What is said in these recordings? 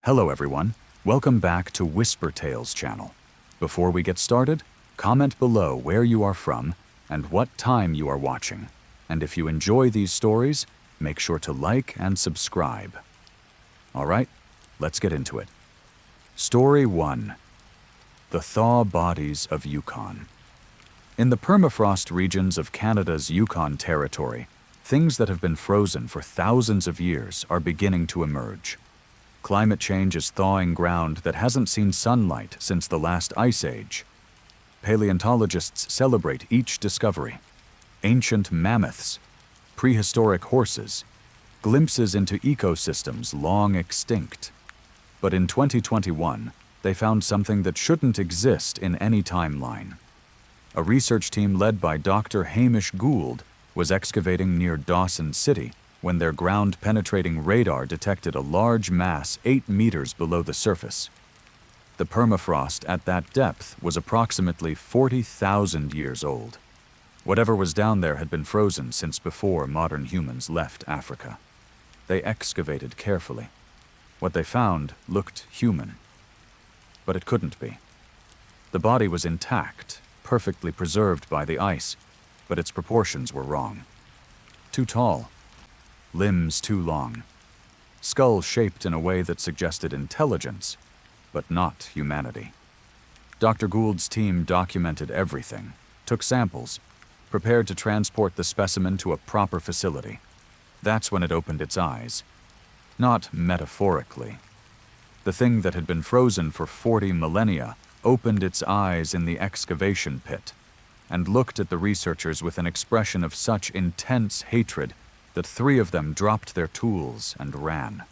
Hello everyone, welcome back to Whisper Tales channel. Before we get started, comment below where you are from and what time you are watching. And if you enjoy these stories, make sure to like and subscribe. Alright, let's get into it. Story 1. The Thaw Bodies of Yukon. In the permafrost regions of Canada's Yukon territory, things that have been frozen for thousands of years are beginning to emerge. Climate change is thawing ground that hasn't seen sunlight since the last ice age. Paleontologists celebrate each discovery. Ancient mammoths, prehistoric horses, glimpses into ecosystems long extinct. But in 2021, they found something that shouldn't exist in any timeline. A research team led by Dr. Hamish Gould was excavating near Dawson City when their ground-penetrating radar detected a large mass 8 meters below the surface. The permafrost at that depth was approximately 40,000 years old. Whatever was down there had been frozen since before modern humans left Africa. They excavated carefully. What they found looked human. But it couldn't be. The body was intact, perfectly preserved by the ice, but its proportions were wrong. Too tall. Limbs too long. Skull shaped in a way that suggested intelligence, but not humanity. Dr. Gould's team documented everything, took samples, prepared to transport the specimen to a proper facility. That's when it opened its eyes. Not metaphorically. The thing that had been frozen for 40 millennia opened its eyes in the excavation pit and looked at the researchers with an expression of such intense hatred that 3 of them dropped their tools and ran.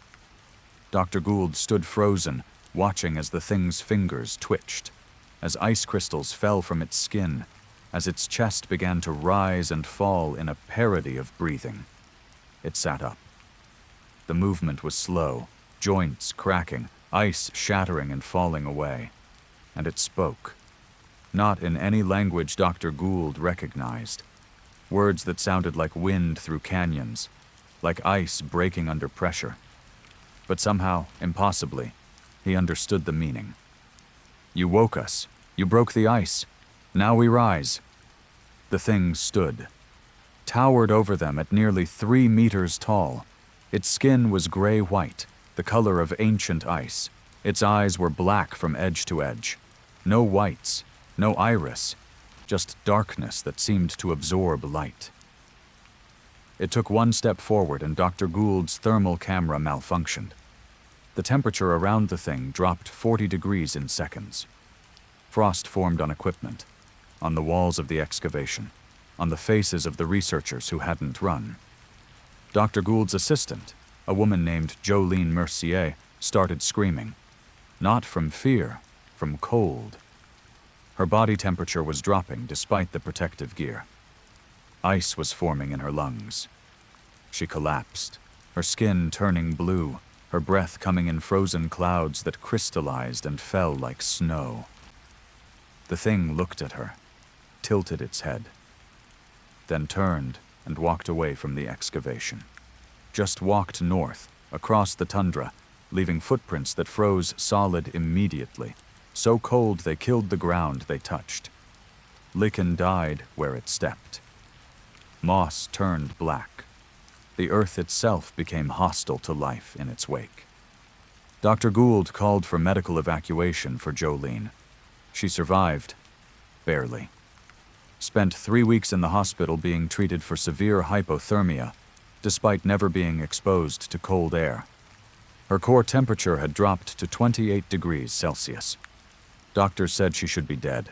Dr. Gould stood frozen, watching as the thing's fingers twitched, as ice crystals fell from its skin, as its chest began to rise and fall in a parody of breathing. It sat up. The movement was slow, joints cracking, ice shattering and falling away. And it spoke. Not in any language Dr. Gould recognized. Words that sounded like wind through canyons, like ice breaking under pressure. But somehow, impossibly, he understood the meaning. You woke us. You broke the ice. Now we rise. The thing stood, towered over them at nearly 3 meters tall. Its skin was gray-white, the color of ancient ice. Its eyes were black from edge to edge. No whites, no iris, just darkness that seemed to absorb light. It took one step forward and Dr. Gould's thermal camera malfunctioned. The temperature around the thing dropped 40 degrees in seconds. Frost formed on equipment, on the walls of the excavation, on the faces of the researchers who hadn't run. Dr. Gould's assistant, a woman named Jolene Mercier, started screaming. Not from fear, from cold. Her body temperature was dropping despite the protective gear. Ice was forming in her lungs. She collapsed, her skin turning blue, her breath coming in frozen clouds that crystallized and fell like snow. The thing looked at her, tilted its head, then turned and walked away from the excavation. Just walked north, across the tundra, leaving footprints that froze solid immediately, so cold they killed the ground they touched. Lichen died where it stepped. Moss turned black. The earth itself became hostile to life in its wake. Dr. Gould called for medical evacuation for Jolene. She survived, barely. Spent 3 weeks in the hospital being treated for severe hypothermia, despite never being exposed to cold air. Her core temperature had dropped to 28 degrees Celsius. Doctors said she should be dead,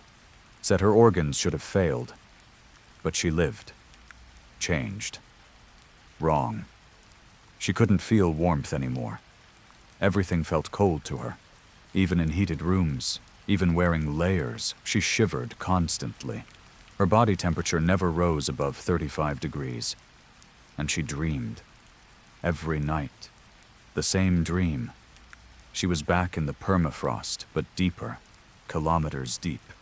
said her organs should have failed. But she lived. Changed. Wrong. She couldn't feel warmth anymore. Everything felt cold to her. Even in heated rooms, even wearing layers, she shivered constantly. Her body temperature never rose above 35 degrees. And she dreamed. Every night. The same dream. She was back in the permafrost, but deeper. Kilometers deep.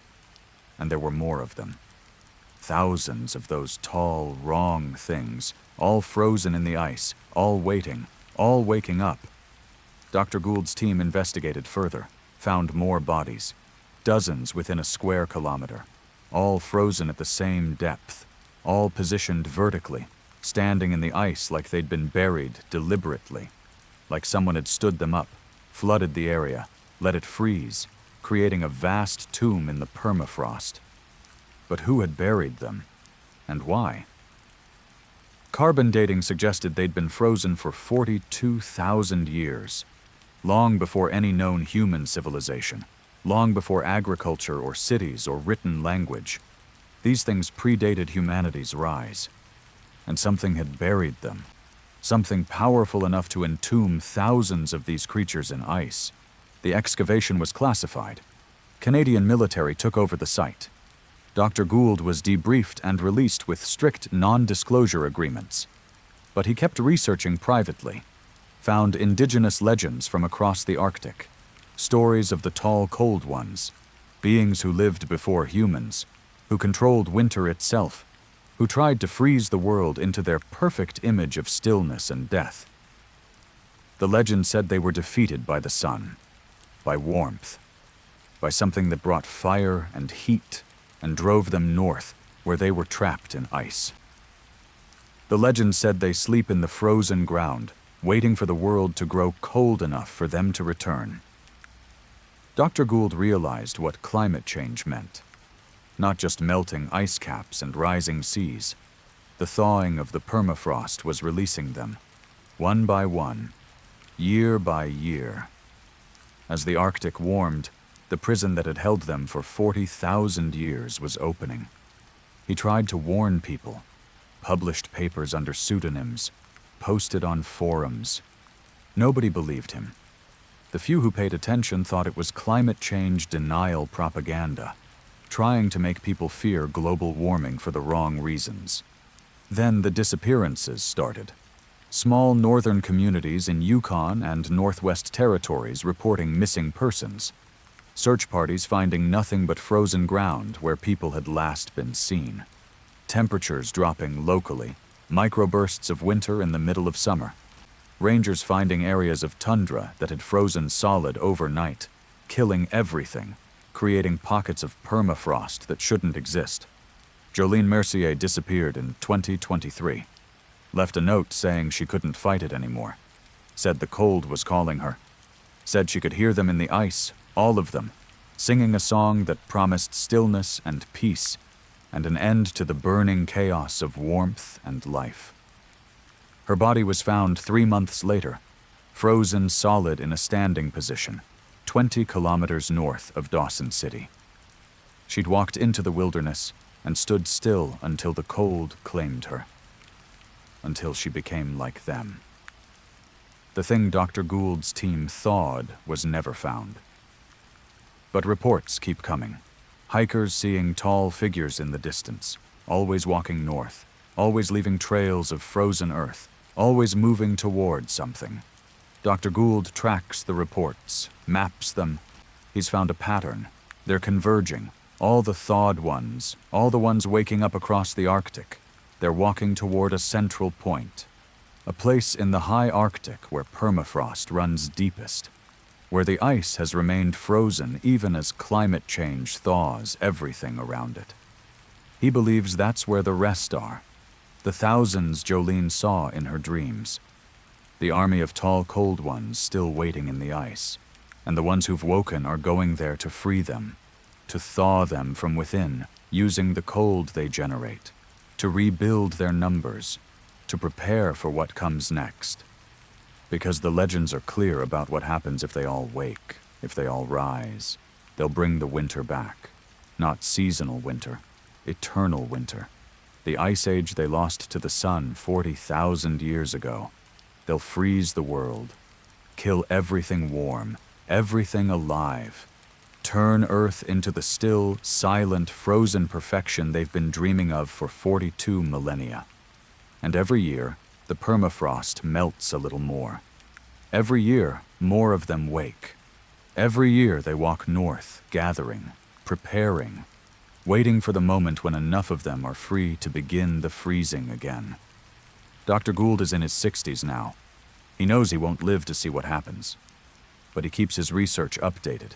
And there were more of them. Thousands of those tall, wrong things, all frozen in the ice, all waiting, all waking up. Dr. Gould's team investigated further, found more bodies, dozens within a square kilometer, all frozen at the same depth, all positioned vertically, standing in the ice like they'd been buried deliberately, like someone had stood them up, flooded the area, let it freeze, creating a vast tomb in the permafrost. But who had buried them, and why? Carbon dating suggested they'd been frozen for 42,000 years, long before any known human civilization, long before agriculture or cities or written language. These things predated humanity's rise, and something had buried them, something powerful enough to entomb thousands of these creatures in ice. The excavation was classified. Canadian military took over the site. Dr. Gould was debriefed and released with strict non-disclosure agreements. But he kept researching privately, found indigenous legends from across the Arctic, stories of the tall cold ones, beings who lived before humans, who controlled winter itself, who tried to freeze the world into their perfect image of stillness and death. The legend said they were defeated by the sun, by warmth, by something that brought fire and heat and drove them north, where they were trapped in ice. The legend said they sleep in the frozen ground, waiting for the world to grow cold enough for them to return. Dr. Gould realized what climate change meant. Not just melting ice caps and rising seas. The thawing of the permafrost was releasing them, one by one, year by year. As the Arctic warmed, the prison that had held them for 40,000 years was opening. He tried to warn people, published papers under pseudonyms, posted on forums. Nobody believed him. The few who paid attention thought it was climate change denial propaganda, trying to make people fear global warming for the wrong reasons. Then the disappearances started. Small northern communities in Yukon and Northwest Territories reporting missing persons. Search parties finding nothing but frozen ground where people had last been seen. Temperatures dropping locally, microbursts of winter in the middle of summer. Rangers finding areas of tundra that had frozen solid overnight, killing everything, creating pockets of permafrost that shouldn't exist. Jolene Mercier disappeared in 2023. Left a note saying she couldn't fight it anymore. Said the cold was calling her. Said she could hear them in the ice, all of them, singing a song that promised stillness and peace, and an end to the burning chaos of warmth and life. Her body was found 3 months later, frozen solid in a standing position, 20 kilometers north of Dawson City. She'd walked into the wilderness and stood still until the cold claimed her, until she became like them. The thing Dr. Gould's team thawed was never found. But reports keep coming. Hikers seeing tall figures in the distance, always walking north, always leaving trails of frozen earth, always moving toward something. Dr. Gould tracks the reports, maps them. He's found a pattern. They're converging. All the thawed ones, all the ones waking up across the Arctic. They're walking toward a central point. A place in the high Arctic where permafrost runs deepest, where the ice has remained frozen even as climate change thaws everything around it. He believes that's where the rest are, the thousands Jolene saw in her dreams. The army of tall cold ones still waiting in the ice, and the ones who've woken are going there to free them, to thaw them from within, using the cold they generate, to rebuild their numbers, to prepare for what comes next. Because the legends are clear about what happens if they all wake, if they all rise. They'll bring the winter back. Not seasonal winter, eternal winter. The ice age they lost to the sun 40,000 years ago. They'll freeze the world, kill everything warm, everything alive, turn Earth into the still, silent, frozen perfection they've been dreaming of for 42 millennia. And every year, the permafrost melts a little more. Every year, more of them wake. Every year they walk north, gathering, preparing, waiting for the moment when enough of them are free to begin the freezing again. Dr. Gould is in his 60s now. He knows he won't live to see what happens. but he keeps his research updated,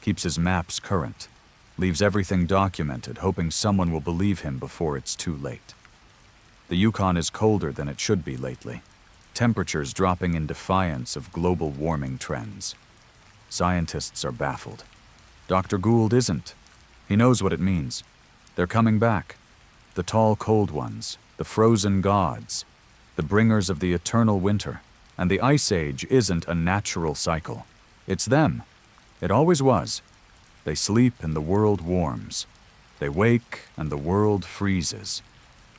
keeps his maps current, leaves everything documented, hoping someone will believe him before it's too late. The Yukon is colder than it should be lately, temperatures dropping in defiance of global warming trends. Scientists are baffled. Dr. Gould isn't. He knows what it means. They're coming back. The tall, cold ones, the frozen gods, the bringers of the eternal winter. And the Ice Age isn't a natural cycle. It's them. It always was. They sleep and the world warms. They wake and the world freezes.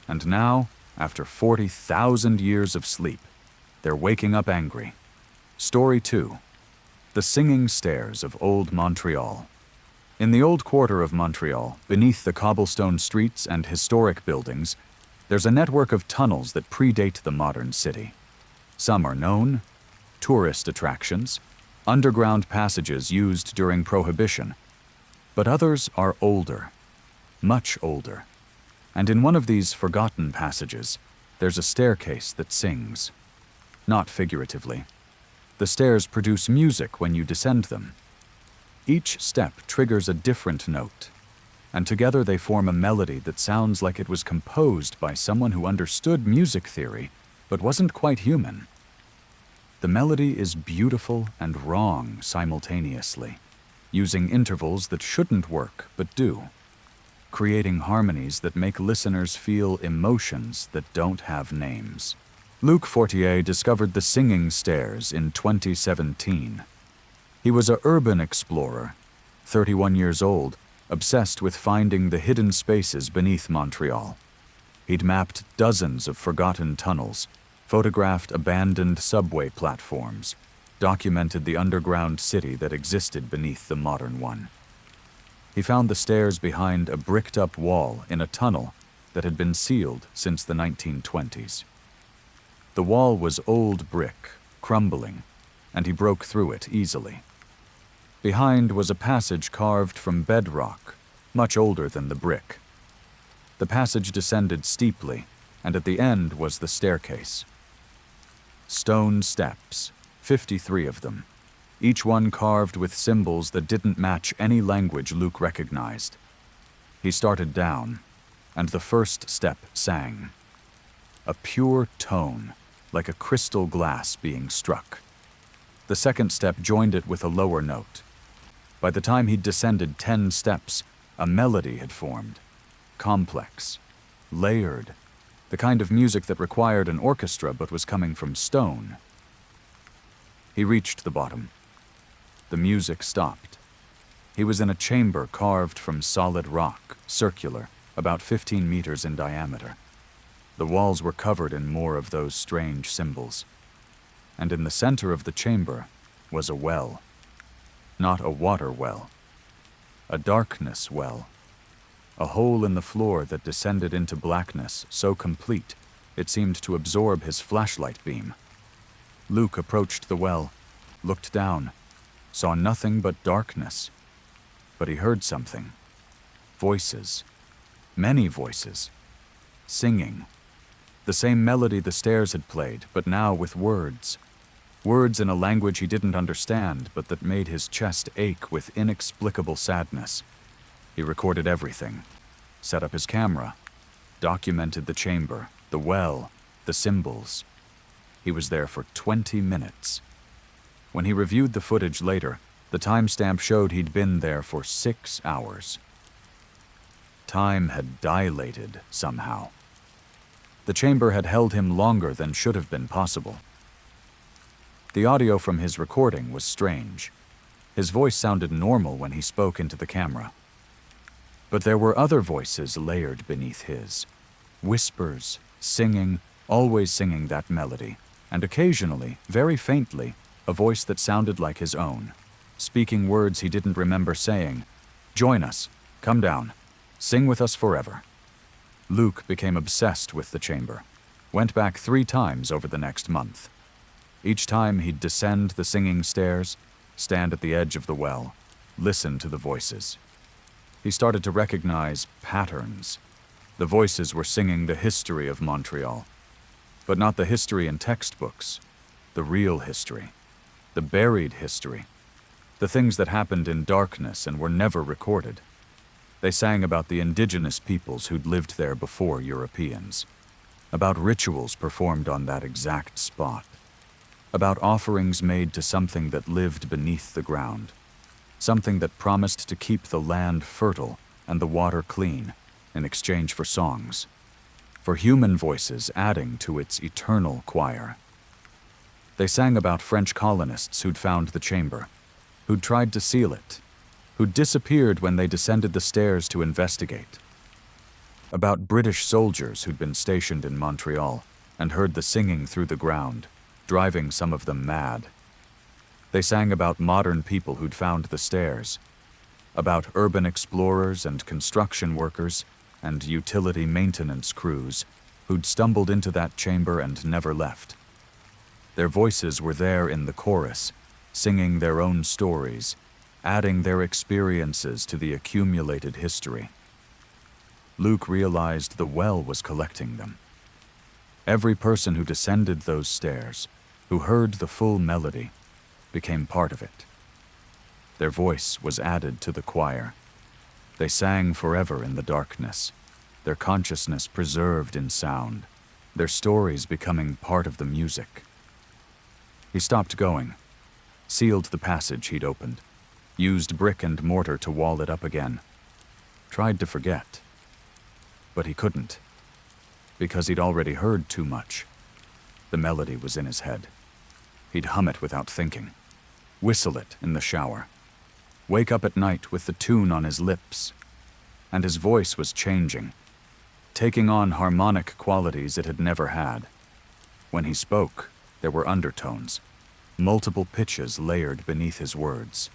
And now, after 40,000 years of sleep, they're waking up angry. Story 2. The Singing Stairs of Old Montreal. In the old quarter of Montreal, beneath the cobblestone streets and historic buildings, there's a network of tunnels that predate the modern city. Some are known, tourist attractions, underground passages used during Prohibition, but others are older, much older. And in one of these forgotten passages, there's a staircase that sings. Not figuratively. The stairs produce music when you descend them. Each step triggers a different note, and together they form a melody that sounds like it was composed by someone who understood music theory, but wasn't quite human. The melody is beautiful and wrong simultaneously, using intervals that shouldn't work but do, creating harmonies that make listeners feel emotions that don't have names. Luc Fortier discovered the Singing Stairs in 2017. He was an urban explorer, 31 years old, obsessed with finding the hidden spaces beneath Montreal. He'd mapped dozens of forgotten tunnels, photographed abandoned subway platforms, documented the underground city that existed beneath the modern one. He found the stairs behind a bricked-up wall in a tunnel that had been sealed since the 1920s. The wall was old brick, crumbling, and he broke through it easily. Behind was a passage carved from bedrock, much older than the brick. The passage descended steeply, and at the end was the staircase. Stone steps, 53 of them, each one carved with symbols that didn't match any language Luke recognized. He started down, and the first step sang. A pure tone, like a crystal glass being struck. The second step joined it with a lower note. By the time he'd descended 10 steps, a melody had formed. Complex, layered, the kind of music that required an orchestra but was coming from stone. He reached the bottom. The music stopped. He was in a chamber carved from solid rock, circular, about 15 meters in diameter. The walls were covered in more of those strange symbols. And in the center of the chamber was a well. Not a water well. A darkness well. A hole in the floor that descended into blackness so complete it seemed to absorb his flashlight beam. Luke approached the well, looked down, saw nothing but darkness. But he heard something. Voices. Many voices. Singing. The same melody the stairs had played, but now with words. Words in a language he didn't understand, but that made his chest ache with inexplicable sadness. He recorded everything, set up his camera, documented the chamber, the well, the symbols. He was there for 20 minutes. When he reviewed the footage later, the timestamp showed he'd been there for 6 hours. Time had dilated somehow. The chamber had held him longer than should have been possible. The audio from his recording was strange. His voice sounded normal when he spoke into the camera. But there were other voices layered beneath his. Whispers, singing, always singing that melody, and occasionally, very faintly, a voice that sounded like his own, speaking words he didn't remember saying. "Join us. Come down. Sing with us forever." Luke became obsessed with the chamber, went back 3 times over the next month. Each time he'd descend the singing stairs, stand at the edge of the well, listen to the voices. He started to recognize patterns. The voices were singing the history of Montreal, but not the history in textbooks, the real history, the buried history, The things that happened in darkness and were never recorded. They sang about the indigenous peoples who'd lived there before Europeans, about rituals performed on that exact spot, about offerings made to something that lived beneath the ground, something that promised to keep the land fertile and the water clean in exchange for songs, for human voices adding to its eternal choir. They sang about French colonists who'd found the chamber, who'd tried to seal it, who'd disappeared when they descended the stairs to investigate, about British soldiers who'd been stationed in Montreal and heard the singing through the ground, driving some of them mad. They sang about modern people who'd found the stairs, about urban explorers and construction workers and utility maintenance crews who'd stumbled into that chamber and never left. Their voices were there in the chorus, singing their own stories, adding their experiences to the accumulated history. Luke realized the well was collecting them. Every person who descended those stairs, who heard the full melody, became part of it. Their voice was added to the choir. They sang forever in the darkness, their consciousness preserved in sound, their stories becoming part of the music. He stopped going, sealed the passage he'd opened, used brick and mortar to wall it up again, tried to forget. But he couldn't, because he'd already heard too much. The melody was in his head. He'd hum it without thinking, whistle it in the shower, wake up at night with the tune on his lips. And his voice was changing, taking on harmonic qualities it had never had. When he spoke, there were undertones, multiple pitches layered beneath his words,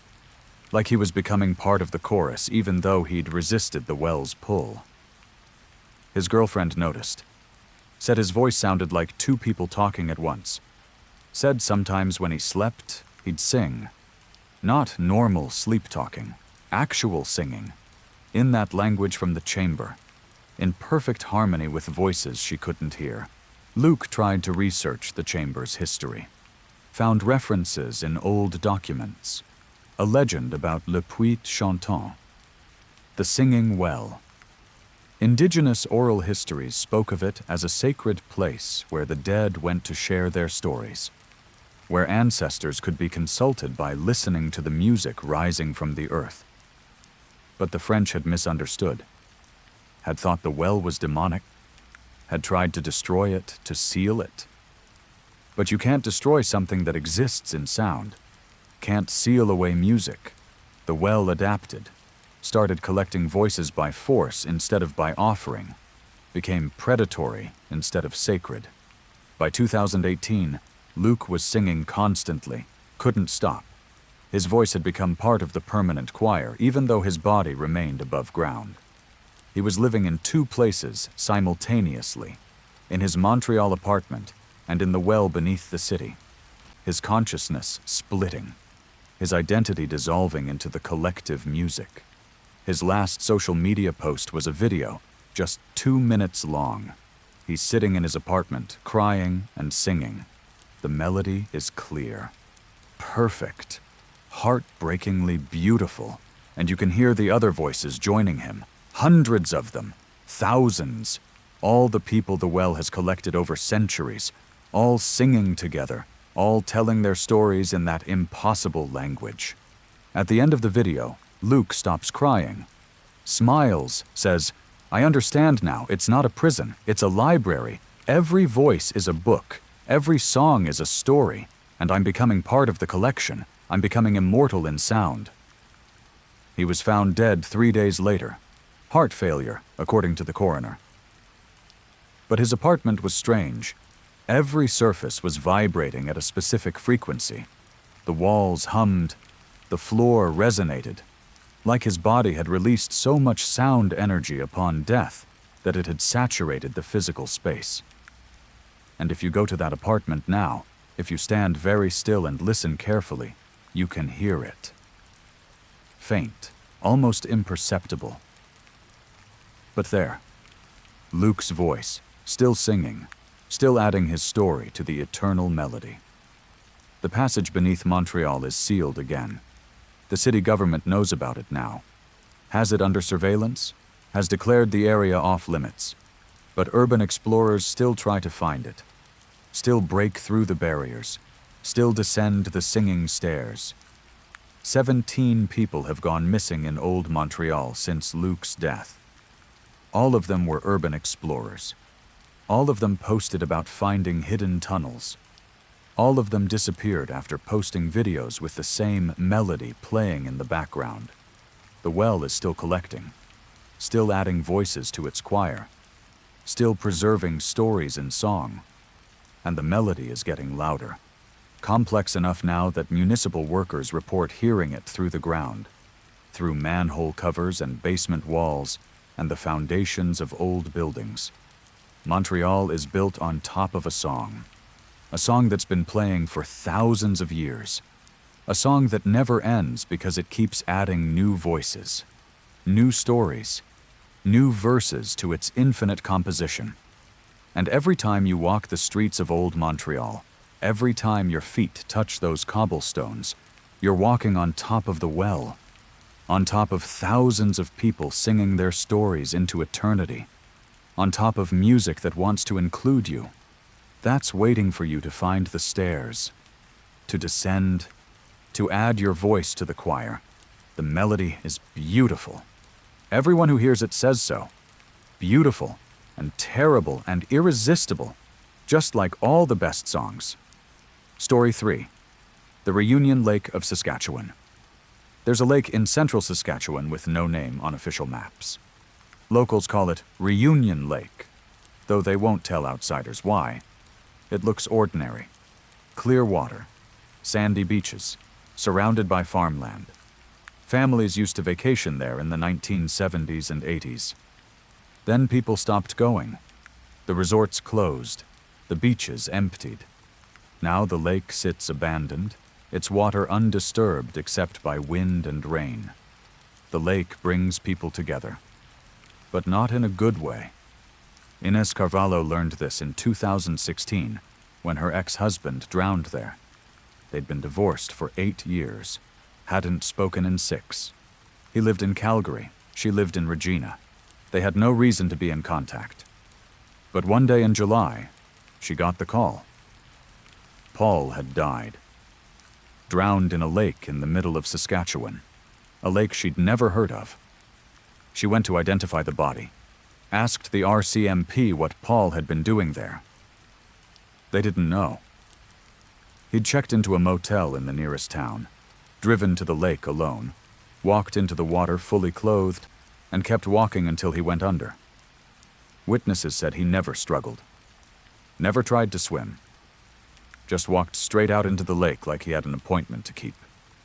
like he was becoming part of the chorus even though he'd resisted the well's pull. His girlfriend noticed, said his voice sounded like two people talking at once, said sometimes when he slept, he'd sing. Not normal sleep talking, actual singing, in that language from the chamber, in perfect harmony with voices she couldn't hear. Luke tried to research the chamber's history, found references in old documents, a legend about Le Puits Chantant, the singing well. Indigenous oral histories spoke of it as a sacred place where the dead went to share their stories, where ancestors could be consulted by listening to the music rising from the earth. But the French had misunderstood, had thought the well was demonic, had tried to destroy it, to seal it. But you can't destroy something that exists in sound, can't seal away music. The well adapted, started collecting voices by force instead of by offering, became predatory instead of sacred. By 2018, Luke was singing constantly, couldn't stop. His voice had become part of the permanent choir, even though his body remained above ground. He was living in two places simultaneously, in his Montreal apartment and in the well beneath the city, his consciousness splitting, his identity dissolving into the collective music. His last social media post was a video, just 2 minutes long. He's sitting in his apartment, crying and singing. The melody is clear, perfect, heartbreakingly beautiful, and you can hear the other voices joining him, hundreds of them, thousands, all the people the well has collected over centuries, all singing together, all telling their stories in that impossible language. At the end of the video, Luke stops crying, smiles, says, "I understand now, it's not a prison, it's a library. Every voice is a book. Every song is a story, and I'm becoming part of the collection. I'm becoming immortal in sound." He was found dead 3 days later. Heart failure, according to the coroner. But his apartment was strange. Every surface was vibrating at a specific frequency. The walls hummed, the floor resonated, like his body had released so much sound energy upon death that it had saturated the physical space. And if you go to that apartment now, if you stand very still and listen carefully, you can hear it. Faint, almost imperceptible. But there, Luke's voice, still singing, still adding his story to the eternal melody. The passage beneath Montreal is sealed again. The city government knows about it now. Has it under surveillance? Has declared the area off limits. But urban explorers still try to find it. Still break through the barriers. Still descend the singing stairs. 17 people have gone missing in Old Montreal since Luke's death. All of them were urban explorers. All of them posted about finding hidden tunnels. All of them disappeared after posting videos with the same melody playing in the background. The well is still collecting, still adding voices to its choir, still preserving stories in song. And the melody is getting louder, complex enough now that municipal workers report hearing it through the ground, through manhole covers and basement walls and the foundations of old buildings. Montreal is built on top of a song that's been playing for thousands of years, a song that never ends because it keeps adding new voices, new stories, new verses to its infinite composition. And every time you walk the streets of Old Montreal, every time your feet touch those cobblestones, you're walking on top of the well, on top of thousands of people singing their stories into eternity, on top of music that wants to include you. That's waiting for you to find the stairs, to descend, to add your voice to the choir. The melody is beautiful. Everyone who hears it says so. Beautiful and terrible and irresistible, just like all the best songs. Story 3. The Reunion Lake of Saskatchewan. There's a lake in central Saskatchewan with no name on official maps. Locals call it Reunion Lake, though they won't tell outsiders why. It looks ordinary. Clear water, sandy beaches, surrounded by farmland. Families used to vacation there in the 1970s and 80s. Then people stopped going. The resorts closed, the beaches emptied. Now the lake sits abandoned, its water undisturbed except by wind and rain. The lake brings people together, but not in a good way. Inez Carvalho learned this in 2016 when her ex-husband drowned there. They'd been divorced for 8 years, hadn't spoken in 6. He lived in Calgary, she lived in Regina. They had no reason to be in contact. But one day in July, she got the call. Paul had died, drowned in a lake in the middle of Saskatchewan, a lake she'd never heard of. She went to identify the body, asked the RCMP what Paul had been doing there. They didn't know. He'd checked into a motel in the nearest town, driven to the lake alone, walked into the water fully clothed, and kept walking until he went under. Witnesses said he never struggled, never tried to swim, just walked straight out into the lake like he had an appointment to keep.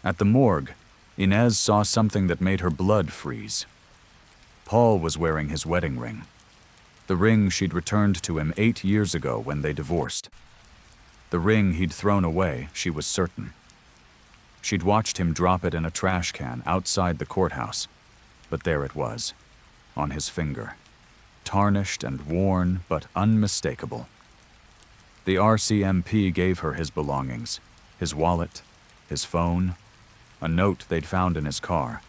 At the morgue, Inez saw something that made her blood freeze. Paul was wearing his wedding ring, the ring she'd returned to him 8 years ago when they divorced. The ring he'd thrown away, she was certain. She'd watched him drop it in a trash can outside the courthouse, but there it was, on his finger, tarnished and worn but unmistakable. The RCMP gave her his belongings, his wallet, his phone, a note they'd found in his car.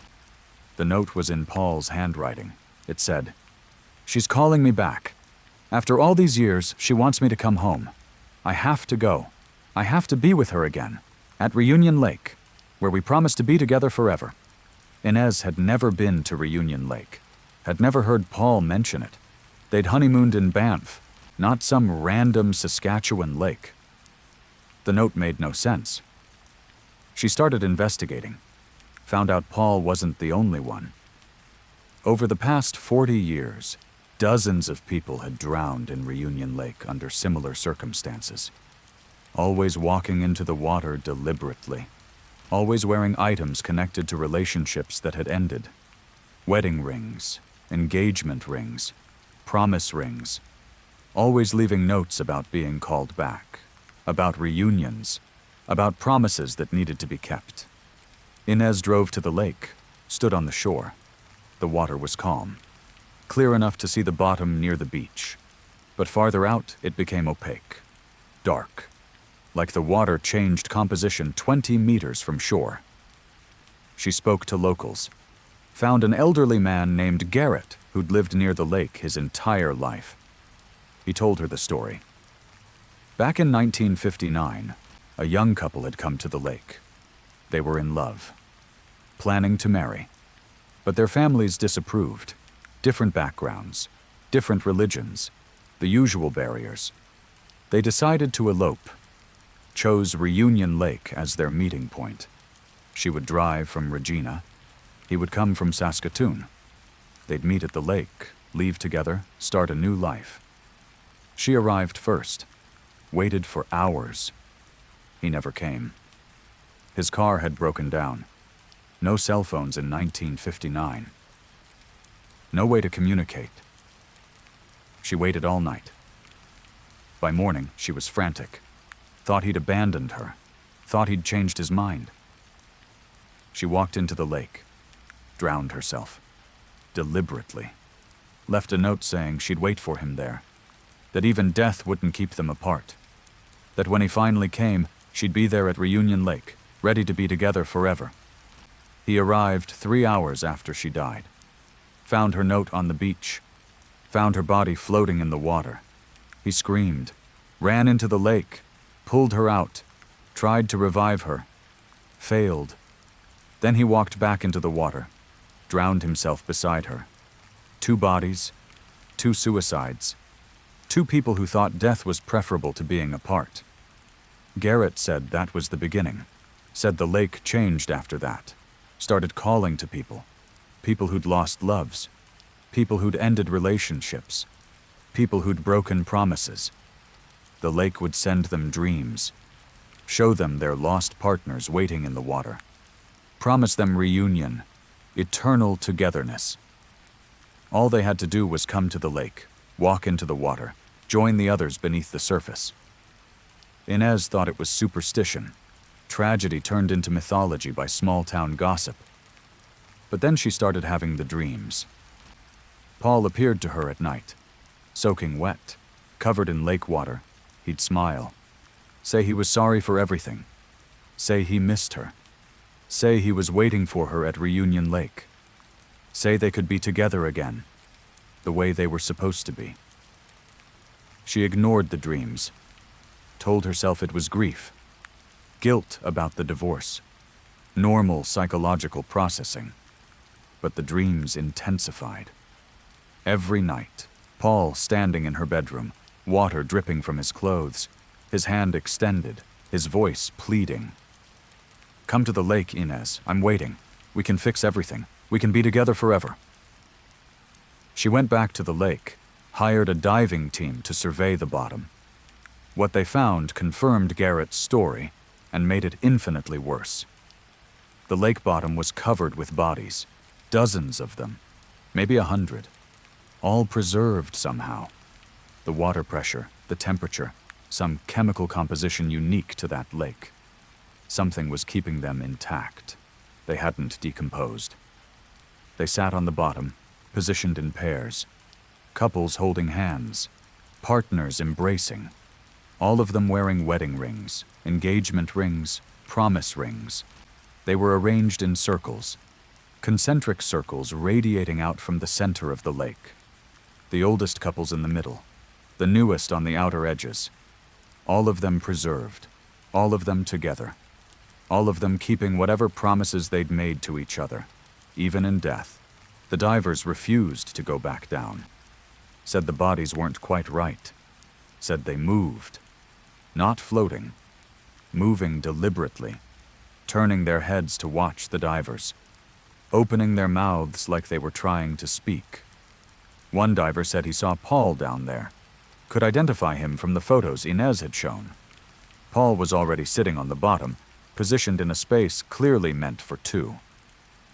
The note was in Paul's handwriting. It said, "She's calling me back. After all these years, she wants me to come home. I have to go. I have to be with her again, at Reunion Lake, where we promised to be together forever." Inez had never been to Reunion Lake, had never heard Paul mention it. They'd honeymooned in Banff, not some random Saskatchewan lake. The note made no sense. She started investigating, found out Paul wasn't the only one. Over the past 40 years, dozens of people had drowned in Reunion Lake under similar circumstances, always walking into the water deliberately, always wearing items connected to relationships that had ended. Wedding rings, engagement rings, promise rings, always leaving notes about being called back, about reunions, about promises that needed to be kept. Inez drove to the lake, stood on the shore. The water was calm, clear enough to see the bottom near the beach, but farther out it became opaque, dark, like the water changed composition 20 meters from shore. She spoke to locals, found an elderly man named Garrett who'd lived near the lake his entire life. He told her the story. Back in 1959, a young couple had come to the lake. They were in love, planning to marry, but their families disapproved. Different backgrounds, different religions, the usual barriers. They decided to elope, chose Reunion Lake as their meeting point. She would drive from Regina. He would come from Saskatoon. They'd meet at the lake, leave together, start a new life. She arrived first, waited for hours. He never came. His car had broken down. No cell phones in 1959. No way to communicate. She waited all night. By morning, she was frantic. Thought he'd abandoned her. Thought he'd changed his mind. She walked into the lake, drowned herself, deliberately. Left a note saying she'd wait for him there, that even death wouldn't keep them apart. That when he finally came, she'd be there at Reunion Lake, ready to be together forever. He arrived 3 hours after she died. Found her note on the beach. Found her body floating in the water. He screamed, ran into the lake, pulled her out, tried to revive her. Failed. Then he walked back into the water, drowned himself beside her. 2 bodies, 2 suicides, 2 people who thought death was preferable to being apart. Garrett said that was the beginning. Said the lake changed after that. Started calling to people. People who'd lost loves. People who'd ended relationships. People who'd broken promises. The lake would send them dreams. Show them their lost partners waiting in the water. Promise them reunion, eternal togetherness. All they had to do was come to the lake, walk into the water, join the others beneath the surface. Inez thought it was superstition. Tragedy turned into mythology by small-town gossip. But then she started having the dreams. Paul appeared to her at night, soaking wet, covered in lake water. He'd smile, say he was sorry for everything, say he missed her, say he was waiting for her at Reunion Lake, say they could be together again, the way they were supposed to be. She ignored the dreams, told herself it was grief, guilt about the divorce, normal psychological processing. But the dreams intensified. Every night, Paul standing in her bedroom, water dripping from his clothes, his hand extended, his voice pleading. Come to the lake, Inez. I'm waiting. We can fix everything. We can be together forever. She went back to the lake, hired a diving team to survey the bottom. What they found confirmed Garrett's story and made it infinitely worse. The lake bottom was covered with bodies, dozens of them, maybe 100, all preserved somehow. The water pressure, the temperature, some chemical composition unique to that lake. Something was keeping them intact. They hadn't decomposed. They sat on the bottom, positioned in pairs, couples holding hands, partners embracing, all of them wearing wedding rings, engagement rings, promise rings. They were arranged in circles, concentric circles radiating out from the center of the lake. The oldest couples in the middle, the newest on the outer edges. All of them preserved, all of them together, all of them keeping whatever promises they'd made to each other, even in death. The divers refused to go back down. Said the bodies weren't quite right. Said they moved. Not floating. Moving deliberately. Turning their heads to watch the divers. Opening their mouths like they were trying to speak. One diver said he saw Paul down there. Could identify him from the photos Inez had shown. Paul was already sitting on the bottom, positioned in a space clearly meant for 2.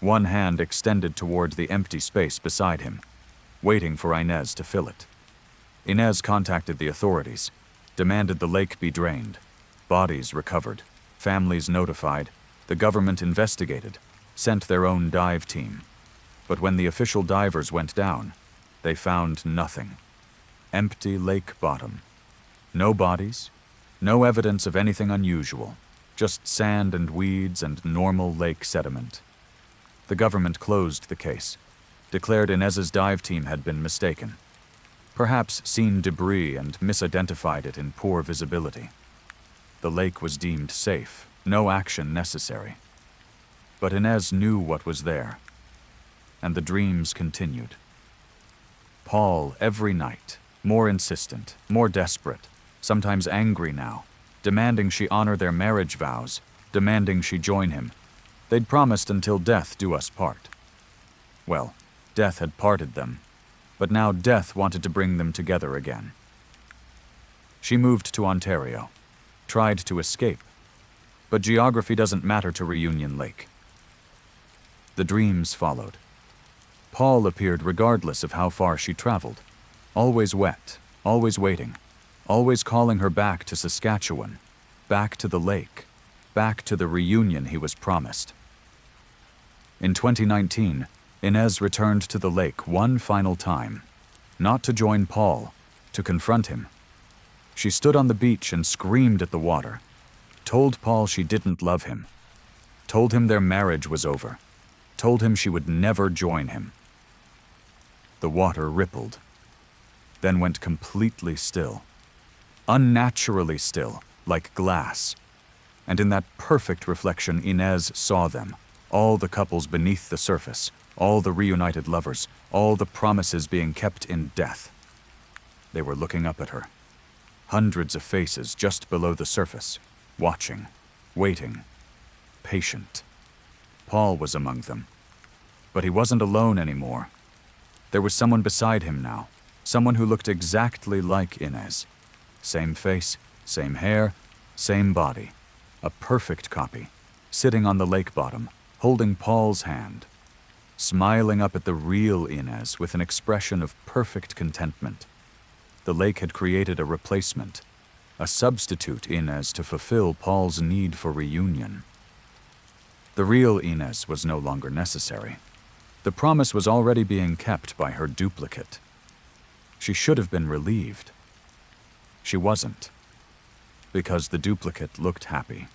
One hand extended toward the empty space beside him, waiting for Inez to fill it. Inez contacted the authorities, demanded the lake be drained, bodies recovered, families notified, the government investigated, sent their own dive team. But when the official divers went down, they found nothing. Empty lake bottom. No bodies, no evidence of anything unusual, just sand and weeds and normal lake sediment. The government closed the case, declared Inez's dive team had been mistaken. Perhaps seen debris and misidentified it in poor visibility. The lake was deemed safe, no action necessary. But Inez knew what was there, and the dreams continued. Paul, every night, more insistent, more desperate, sometimes angry now, demanding she honor their marriage vows, demanding she join him. They'd promised until death do us part. Well, death had parted them, but now death wanted to bring them together again. She moved to Ontario, tried to escape, but geography doesn't matter to Reunion Lake. The dreams followed. Paul appeared regardless of how far she traveled, always wet, always waiting, always calling her back to Saskatchewan, back to the lake, back to the reunion he was promised. In 2019, Inez returned to the lake one final time, not to join Paul, to confront him. She stood on the beach and screamed at the water, told Paul she didn't love him, told him their marriage was over, told him she would never join him. The water rippled, then went completely still, unnaturally still, like glass. And in that perfect reflection, Inez saw them, all the couples beneath the surface, all the reunited lovers, all the promises being kept in death. They were looking up at her. Hundreds of faces just below the surface, watching, waiting, patient. Paul was among them. But he wasn't alone anymore. There was someone beside him now, someone who looked exactly like Inez. Same face, same hair, same body. A perfect copy, sitting on the lake bottom, holding Paul's hand, smiling up at the real Inez with an expression of perfect contentment. The lake had created a replacement, a substitute Inez to fulfill Paul's need for reunion. The real Inez was no longer necessary. The promise was already being kept by her duplicate. She should have been relieved. She wasn't, because the duplicate looked happy,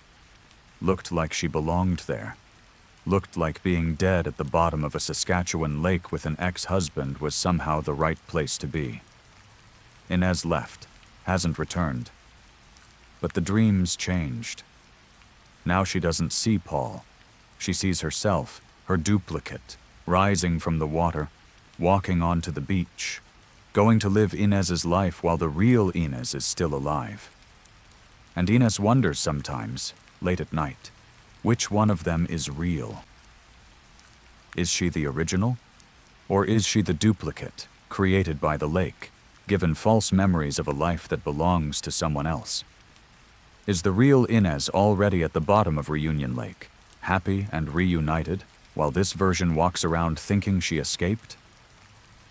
looked like she belonged there, looked like being dead at the bottom of a Saskatchewan lake with an ex-husband was somehow the right place to be. Inez left, hasn't returned. But the dreams changed. Now she doesn't see Paul. She sees herself, her duplicate, rising from the water, walking onto the beach, going to live Inez's life while the real Inez is still alive. And Inez wonders sometimes, late at night, which one of them is real. Is she the original? Or is she the duplicate, created by the lake, given false memories of a life that belongs to someone else? Is the real Inez already at the bottom of Reunion Lake, happy and reunited, while this version walks around thinking she escaped?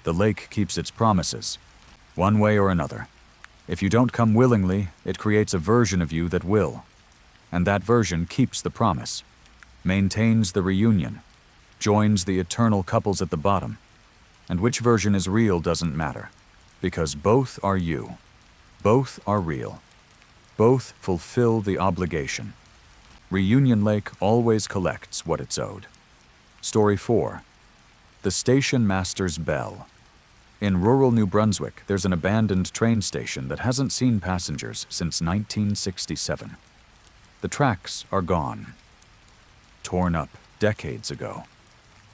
The lake keeps its promises, one way or another. If you don't come willingly, it creates a version of you that will. And that version keeps the promise, maintains the reunion, joins the eternal couples at the bottom. And which version is real doesn't matter, because both are you. Both are real. Both fulfill the obligation. Reunion Lake always collects what it's owed. Story 4. The Station Master's Bell. In rural New Brunswick, there's an abandoned train station that hasn't seen passengers since 1967. The tracks are gone. Torn up decades ago.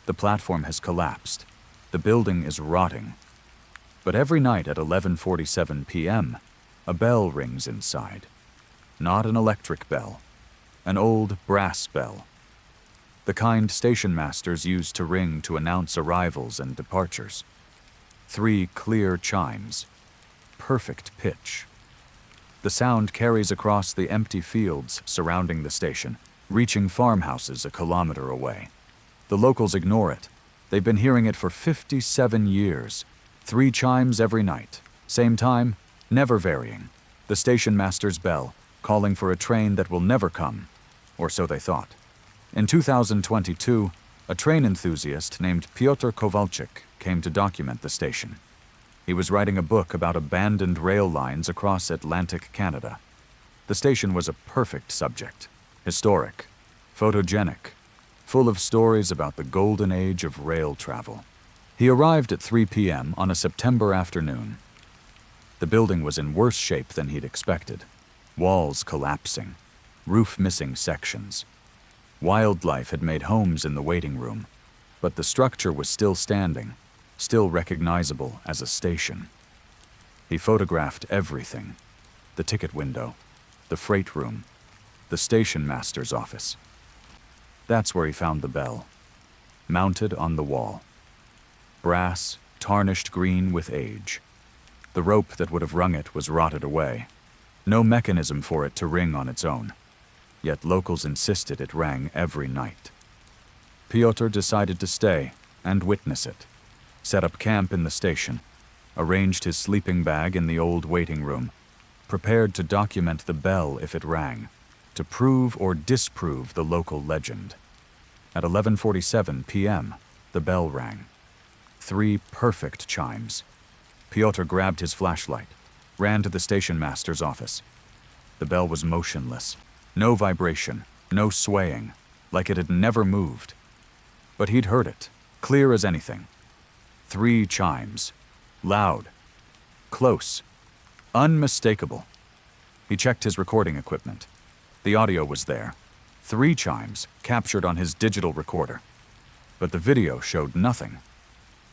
The platform has collapsed. The building is rotting. But every night at 11:47 p.m., a bell rings inside. Not an electric bell. An old brass bell. The kind station masters used to ring to announce arrivals and departures. 3 clear chimes. Perfect pitch. The sound carries across the empty fields surrounding the station, reaching farmhouses a kilometer away. The locals ignore it. They've been hearing it for 57 years. 3 chimes every night. Same time, never varying. The station master's bell, calling for a train that will never come. Or so they thought. In 2022, a train enthusiast named Piotr Kowalczyk came to document the station. He was writing a book about abandoned rail lines across Atlantic Canada. The station was a perfect subject. Historic, photogenic, full of stories about the golden age of rail travel. He arrived at 3 p.m. on a September afternoon. The building was in worse shape than he'd expected. Walls collapsing, roof missing sections. Wildlife had made homes in the waiting room, but the structure was still standing, still recognizable as a station. He photographed everything: the ticket window, the freight room, the station master's office. That's where he found the bell, mounted on the wall. Brass, tarnished green with age. The rope that would have rung it was rotted away. No mechanism for it to ring on its own. Yet locals insisted it rang every night. Piotr decided to stay and witness it. Set up camp in the station, arranged his sleeping bag in the old waiting room, prepared to document the bell if it rang, to prove or disprove the local legend. At 11:47 p.m., the bell rang. 3 perfect chimes. Piotr grabbed his flashlight, ran to the station master's office. The bell was motionless, no vibration, no swaying, like it had never moved. But he'd heard it, clear as anything. 3 chimes. Loud. Close. Unmistakable. He checked his recording equipment. The audio was there. 3 chimes captured on his digital recorder. But the video showed nothing.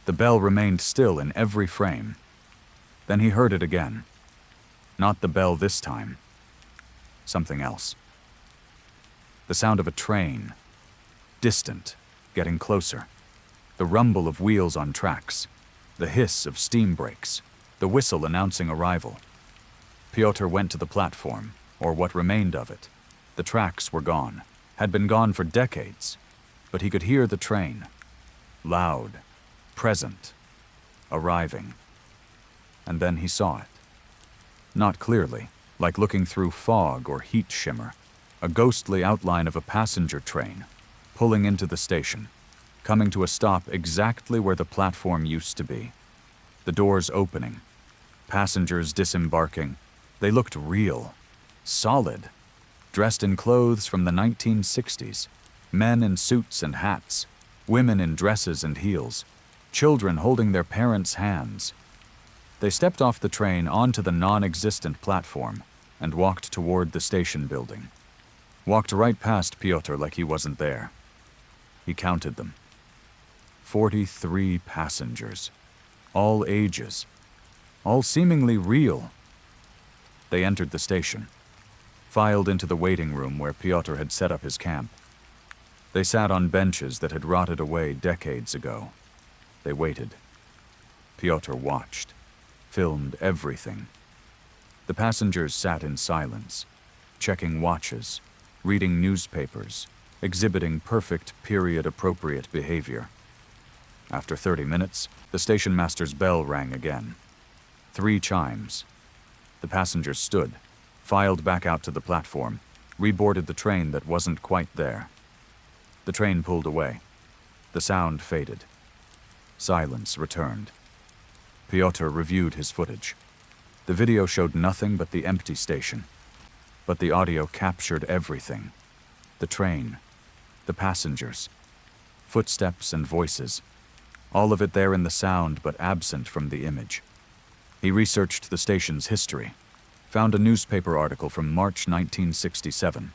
The bell remained still in every frame. Then he heard it again. Not the bell this time. Something else. The sound of a train. Distant, getting closer. The rumble of wheels on tracks. The hiss of steam brakes. The whistle announcing arrival. Piotr went to the platform, or what remained of it. The tracks were gone, had been gone for decades, but he could hear the train. Loud, present, arriving. And then he saw it. Not clearly, like looking through fog or heat shimmer, a ghostly outline of a passenger train, pulling into the station, coming to a stop exactly where the platform used to be. The doors opening, passengers disembarking. They looked real, solid, dressed in clothes from the 1960s, men in suits and hats, women in dresses and heels, children holding their parents' hands. They stepped off the train onto the non-existent platform and walked toward the station building. Walked right past Piotr like he wasn't there. He counted them. 43 passengers, all ages, all seemingly real. They entered the station, filed into the waiting room where Piotr had set up his camp. They sat on benches that had rotted away decades ago. They waited. Piotr watched, filmed everything. The passengers sat in silence, checking watches, reading newspapers, exhibiting perfect period-appropriate behavior. After 30 minutes, the station master's bell rang again. 3 chimes. The passengers stood, filed back out to the platform, reboarded the train that wasn't quite there. The train pulled away. The sound faded. Silence returned. Piotr reviewed his footage. The video showed nothing but the empty station. But the audio captured everything. The train, the passengers, footsteps and voices. All of it there in the sound but absent from the image. He researched the station's history, found a newspaper article from March 1967.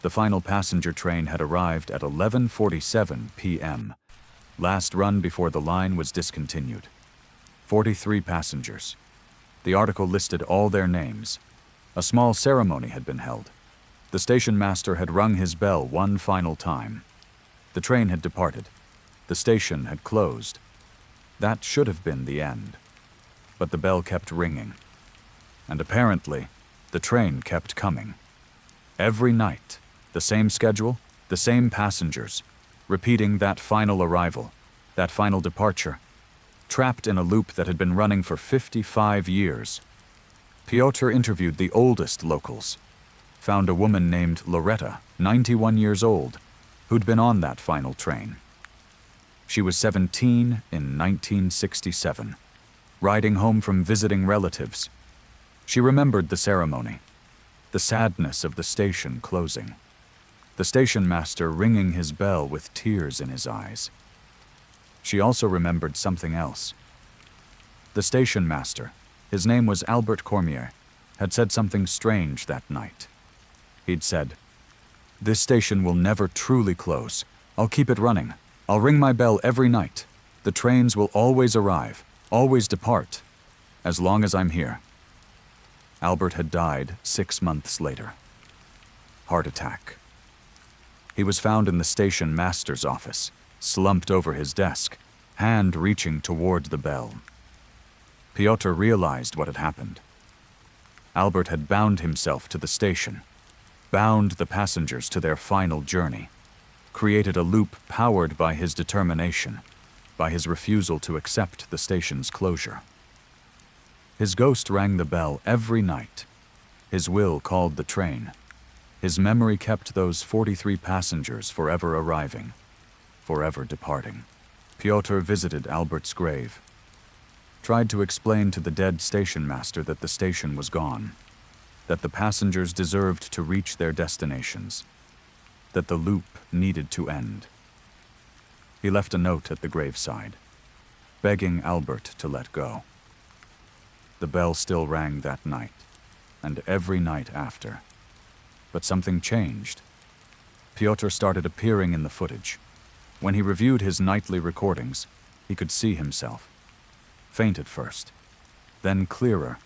The final passenger train had arrived at 11:47 p.m., last run before the line was discontinued. 43 passengers. The article listed all their names. A small ceremony had been held. The station master had rung his bell one final time. The train had departed. The station had closed. That should have been the end. But the bell kept ringing. And apparently, the train kept coming. Every night, the same schedule, the same passengers, repeating that final arrival, that final departure, trapped in a loop that had been running for 55 years. Piotr interviewed the oldest locals, found a woman named Loretta, 91 years old, who'd been on that final train. She was 17 in 1967, riding home from visiting relatives. She remembered the ceremony, the sadness of the station closing. the station master ringing his bell with tears in his eyes. She also remembered something else. The station master, his name was Albert Cormier, had said something strange that night. He'd said, "This station will never truly close. I'll keep it running. I'll ring my bell every night. The trains will always arrive, always depart, as long as I'm here." Albert had died 6 months later. Heart attack. He was found in the station master's office, slumped over his desk, hand reaching toward the bell. Piotr realized what had happened. Albert had bound himself to the station, bound the passengers to their final journey, created a loop powered by his determination, by his refusal to accept the station's closure. His ghost rang the bell every night. His will called the train. His memory kept those 43 passengers forever arriving, forever departing. Piotr visited Albert's grave, tried to explain to the dead station master that the station was gone, that the passengers deserved to reach their destinations, that the loop needed to end. He left a note at the graveside, begging Albert to let go. The bell still rang that night, and every night after. But something changed. Piotr started appearing in the footage. When he reviewed his nightly recordings, he could see himself. Faint at first, then clearer,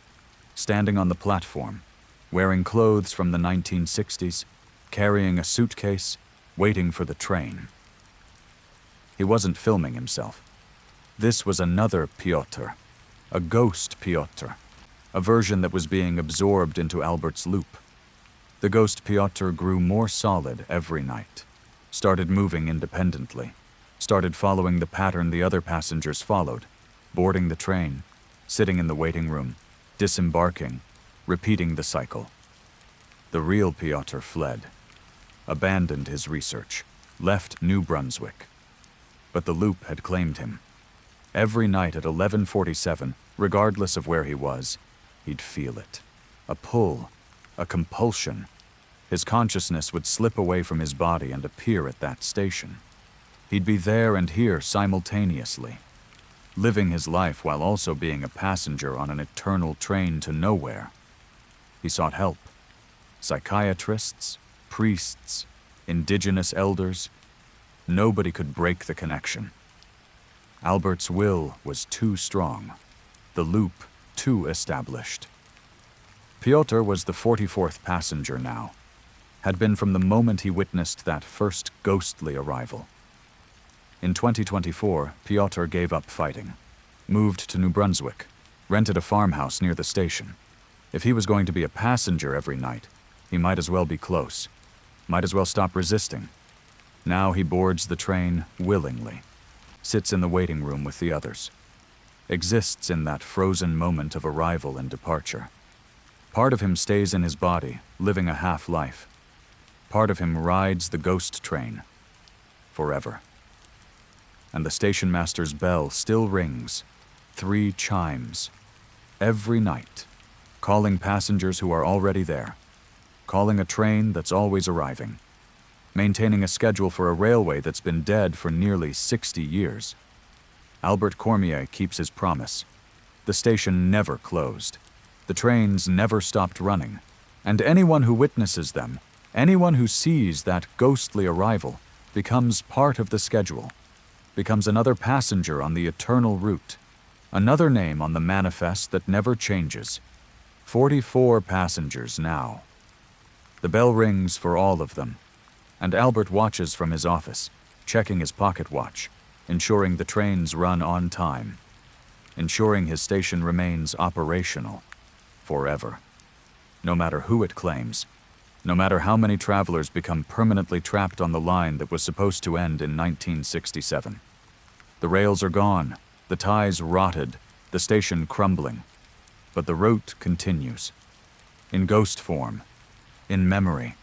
standing on the platform, wearing clothes from the 1960s, carrying a suitcase, waiting for the train. He wasn't filming himself. This was another Piotr, a ghost Piotr, a version that was being absorbed into Albert's loop. The ghost Piotr grew more solid every night, started moving independently, started following the pattern the other passengers followed, boarding the train, sitting in the waiting room, disembarking, repeating the cycle. The real Piotr fled, abandoned his research, left New Brunswick. But the loop had claimed him. Every night at 11:47, regardless of where he was, he'd feel it. A pull, a compulsion. His consciousness would slip away from his body and appear at that station. He'd be there and here simultaneously, living his life while also being a passenger on an eternal train to nowhere. He sought help. Psychiatrists, priests, indigenous elders. Nobody could break the connection. Albert's will was too strong, the loop too established. Piotr was the 44th passenger now, had been from the moment he witnessed that first ghostly arrival. In 2024, Piotr gave up fighting, moved to New Brunswick, rented a farmhouse near the station. If he was going to be a passenger every night, he might as well be close, might as well stop resisting. Now he boards the train willingly, sits in the waiting room with the others, exists in that frozen moment of arrival and departure. Part of him stays in his body, living a half-life. Part of him rides the ghost train, forever. And the station master's bell still rings, 3 chimes, every night, calling passengers who are already there, calling a train that's always arriving, maintaining a schedule for a railway that's been dead for nearly 60 years. Albert Cormier keeps his promise. The station never closed. The trains never stopped running. And anyone who witnesses them, anyone who sees that ghostly arrival, becomes part of the schedule, becomes another passenger on the eternal route, another name on the manifest that never changes. 44 passengers now. The bell rings for all of them, and Albert watches from his office, checking his pocket watch, ensuring the trains run on time, ensuring his station remains operational forever. No matter who it claims, no matter how many travelers become permanently trapped on the line that was supposed to end in 1967. The rails are gone, the ties rotted, the station crumbling. But the route continues, in ghost form, in memory,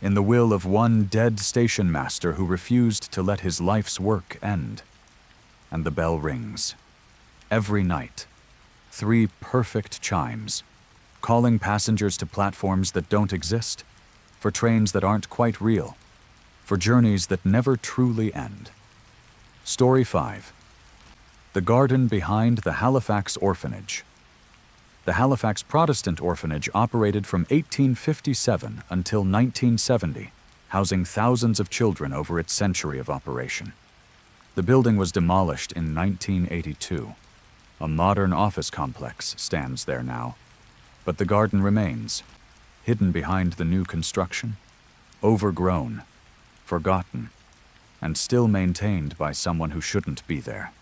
in the will of one dead station master who refused to let his life's work end. And the bell rings. Every night, 3 perfect chimes, calling passengers to platforms that don't exist, for trains that aren't quite real, for journeys that never truly end. Story 5. The Garden Behind the Halifax Orphanage. The Halifax Protestant Orphanage operated from 1857 until 1970, housing thousands of children over its century of operation. The building was demolished in 1982. A modern office complex stands there now, but the garden remains, hidden behind the new construction, overgrown, forgotten, and still maintained by someone who shouldn't be there.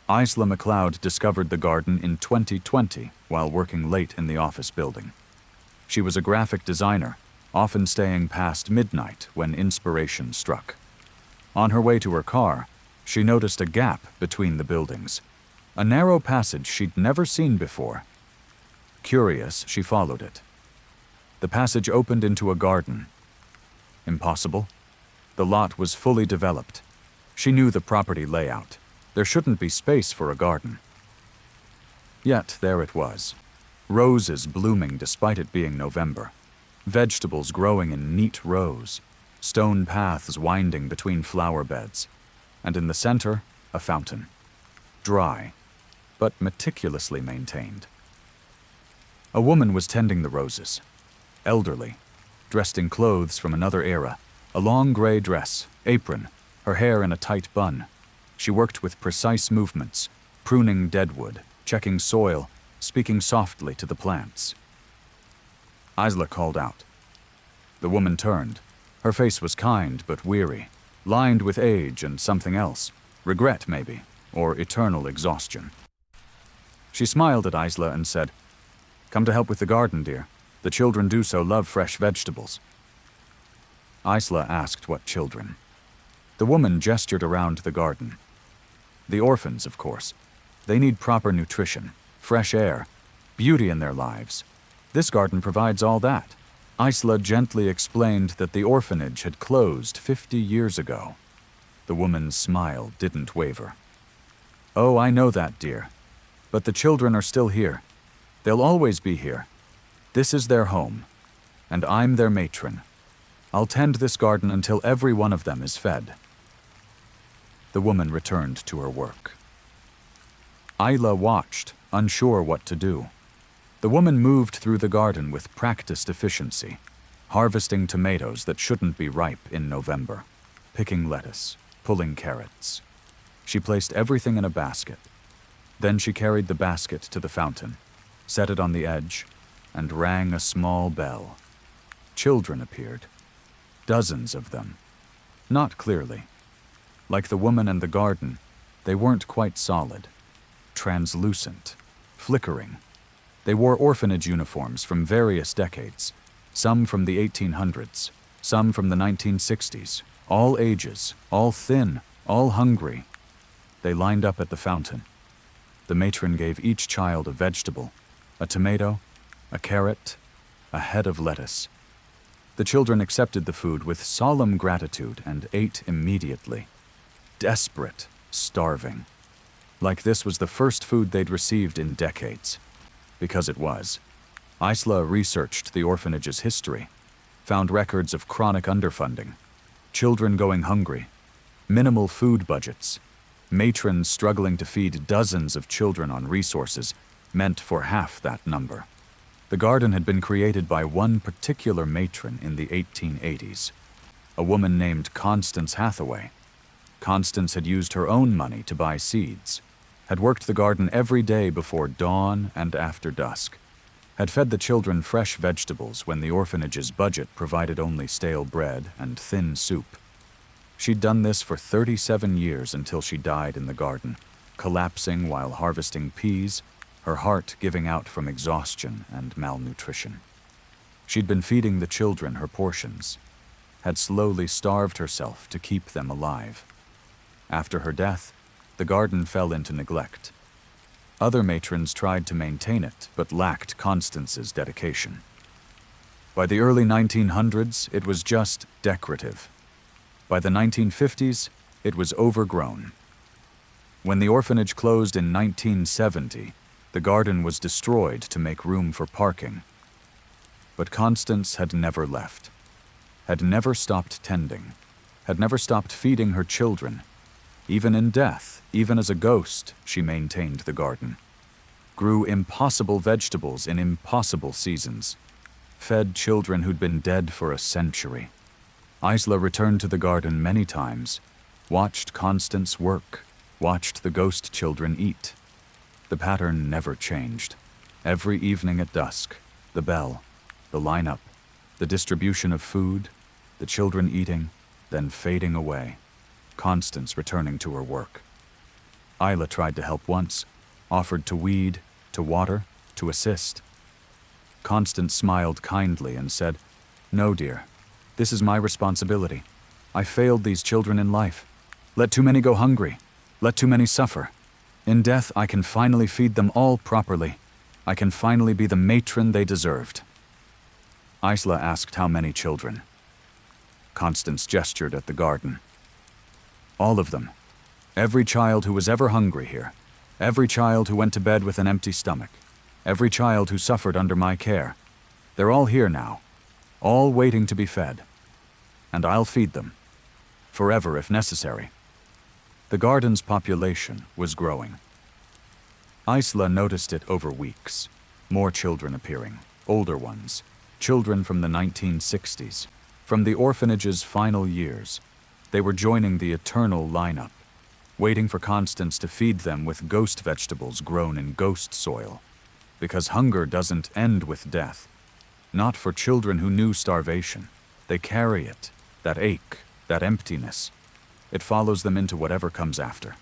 Isla MacLeod discovered the garden in 2020 while working late in the office building. She was a graphic designer, often staying past midnight when inspiration struck. On her way to her car, she noticed a gap between the buildings, a narrow passage she'd never seen before. Curious, she followed it. The passage opened into a garden. Impossible. The lot was fully developed. She knew the property layout. There shouldn't be space for a garden. Yet there it was. Roses blooming despite it being November. Vegetables growing in neat rows. Stone paths winding between flower beds. And in the center, a fountain. Dry, but meticulously maintained. A woman was tending the roses. Elderly, dressed in clothes from another era. A long gray dress, apron, her hair in a tight bun. She worked with precise movements, pruning deadwood, checking soil, speaking softly to the plants. Isla called out. The woman turned. Her face was kind but weary, lined with age and something else, regret maybe, or eternal exhaustion. She smiled at Isla and said, "Come to help with the garden, dear. The children do so love fresh vegetables." Isla asked what children. The woman gestured around the garden. The orphans, of course. They need proper nutrition, fresh air, beauty in their lives. This garden provides all that. Isla gently explained that the orphanage had closed 50 years ago. The woman's smile didn't waver. "Oh, I know that, dear. But the children are still here. They'll always be here. This is their home, and I'm their matron. I'll tend this garden until every one of them is fed." The woman returned to her work. Isla watched, unsure what to do. The woman moved through the garden with practiced efficiency, harvesting tomatoes that shouldn't be ripe in November, picking lettuce, pulling carrots. She placed everything in a basket. Then she carried the basket to the fountain, set it on the edge, and rang a small bell. Children appeared. Dozens of them. Not clearly. Like the woman and the garden, they weren't quite solid. Translucent. Flickering. They wore orphanage uniforms from various decades, some from the 1800s, some from the 1960s, all ages, all thin, all hungry. They lined up at the fountain. The matron gave each child a vegetable, a tomato, a carrot, a head of lettuce. The children accepted the food with solemn gratitude and ate immediately. Desperate, starving. Like this was the first food they'd received in decades. Because it was. Isla researched the orphanage's history, found records of chronic underfunding, children going hungry, minimal food budgets, matrons struggling to feed dozens of children on resources meant for half that number. The garden had been created by one particular matron in the 1880s, a woman named Constance Hathaway. Constance had used her own money to buy seeds, had worked the garden every day before dawn and after dusk, had fed the children fresh vegetables when the orphanage's budget provided only stale bread and thin soup. She'd done this for 37 years until she died in the garden, collapsing while harvesting peas, her heart giving out from exhaustion and malnutrition. She'd been feeding the children her portions, had slowly starved herself to keep them alive. After her death, the garden fell into neglect. Other matrons tried to maintain it, but lacked Constance's dedication. By the early 1900s, it was just decorative. By the 1950s, it was overgrown. When the orphanage closed in 1970, the garden was destroyed to make room for parking. But Constance had never left, had never stopped tending, had never stopped feeding her children. Even in death, even as a ghost, she maintained the garden. Grew impossible vegetables in impossible seasons. Fed children who'd been dead for a century. Isla returned to the garden many times, watched Constance work, watched the ghost children eat. The pattern never changed. Every evening at dusk, the bell, the lineup, the distribution of food, the children eating, then fading away. Constance returning to her work. Isla tried to help once, offered to weed, to water, to assist. Constance smiled kindly and said, "No, dear, this is my responsibility. I failed these children in life. Let too many go hungry. Let too many suffer. In death, I can finally feed them all properly. I can finally be the matron they deserved." Isla asked how many children. Constance gestured at the garden. "All of them. Every child who was ever hungry here. Every child who went to bed with an empty stomach. Every child who suffered under my care. They're all here now. All waiting to be fed. And I'll feed them. Forever if necessary." The garden's population was growing. Isla noticed it over weeks. More children appearing, older ones, children from the 1960s, from the orphanage's final years. They were joining the eternal lineup, waiting for Constance to feed them with ghost vegetables grown in ghost soil. Because hunger doesn't end with death. Not for children who knew starvation. They carry it, that ache, that emptiness. It follows them into whatever comes after.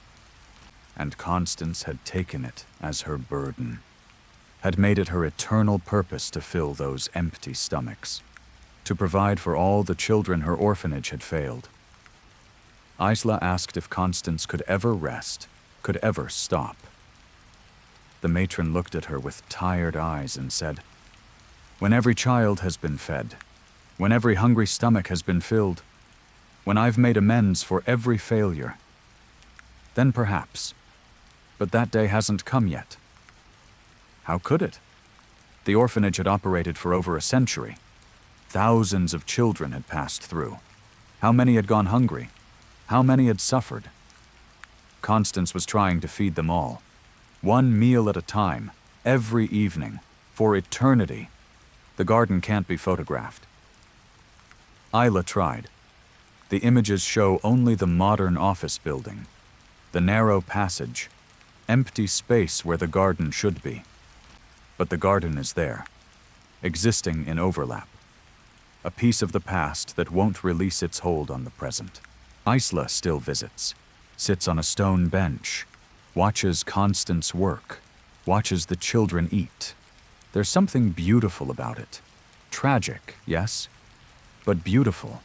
And Constance had taken it as her burden, had made it her eternal purpose to fill those empty stomachs, to provide for all the children her orphanage had failed. Isla asked if Constance could ever rest, could ever stop. The matron looked at her with tired eyes and said, "When every child has been fed, when every hungry stomach has been filled, when I've made amends for every failure, then perhaps. But that day hasn't come yet." How could it? The orphanage had operated for over a century. Thousands of children had passed through. How many had gone hungry? How many had suffered? Constance was trying to feed them all. One meal at a time, every evening, for eternity. The garden can't be photographed. Isla tried. The images show only the modern office building, the narrow passage, empty space where the garden should be. But the garden is there, existing in overlap. A piece of the past that won't release its hold on the present. Isla still visits, sits on a stone bench, watches Constance work, watches the children eat. There's something beautiful about it. Tragic, yes, but beautiful.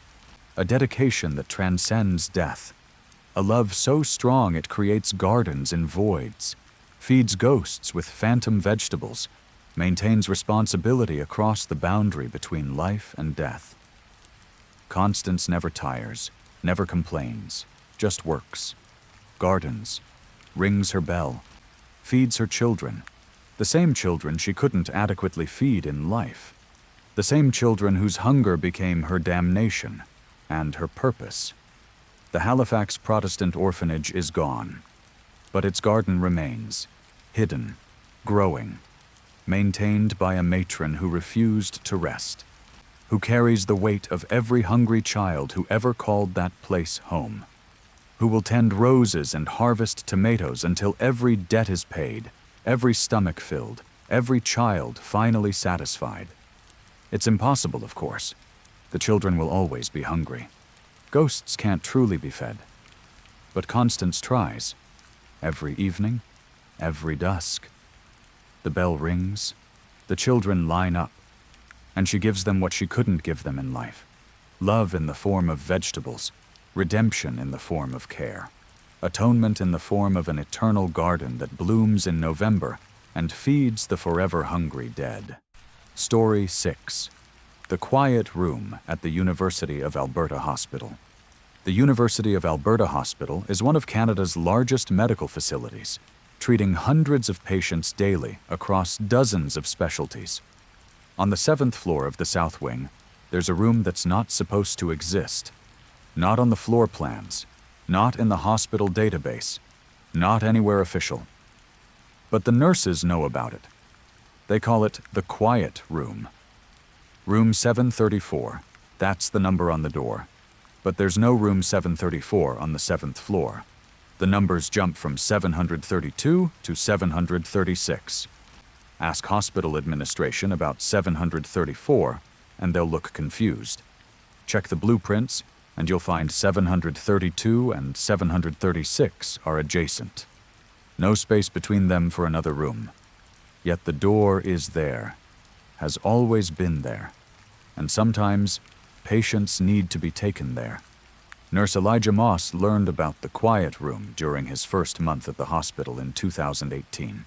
A dedication that transcends death. A love so strong it creates gardens in voids, feeds ghosts with phantom vegetables, maintains responsibility across the boundary between life and death. Constance never tires, never complains, just works. Gardens, rings her bell, feeds her children, the same children she couldn't adequately feed in life, the same children whose hunger became her damnation and her purpose. The Halifax Protestant orphanage is gone, but its garden remains, hidden, growing, maintained by a matron who refused to rest, who carries the weight of every hungry child who ever called that place home, who will tend roses and harvest tomatoes until every debt is paid, every stomach filled, every child finally satisfied. It's impossible, of course. The children will always be hungry. Ghosts can't truly be fed. But Constance tries. Every evening, every dusk. The bell rings, the children line up, and she gives them what she couldn't give them in life. Love in the form of vegetables, redemption in the form of care, atonement in the form of an eternal garden that blooms in November and feeds the forever hungry dead. Story 6. The Quiet Room at the University of Alberta Hospital. The University of Alberta Hospital is one of Canada's largest medical facilities, treating hundreds of patients daily across dozens of specialties. On the 7th floor of the South Wing, there's a room that's not supposed to exist. Not on the floor plans, not in the hospital database, not anywhere official. But the nurses know about it. They call it the quiet room. Room 734, that's the number on the door. But there's no room 734 on the 7th floor. The numbers jump from 732 to 736. Ask hospital administration about 734, and they'll look confused. Check the blueprints, and you'll find 732 and 736 are adjacent. No space between them for another room. Yet the door is there, has always been there, and sometimes patients need to be taken there. Nurse Elijah Moss learned about the quiet room during his first month at the hospital in 2018.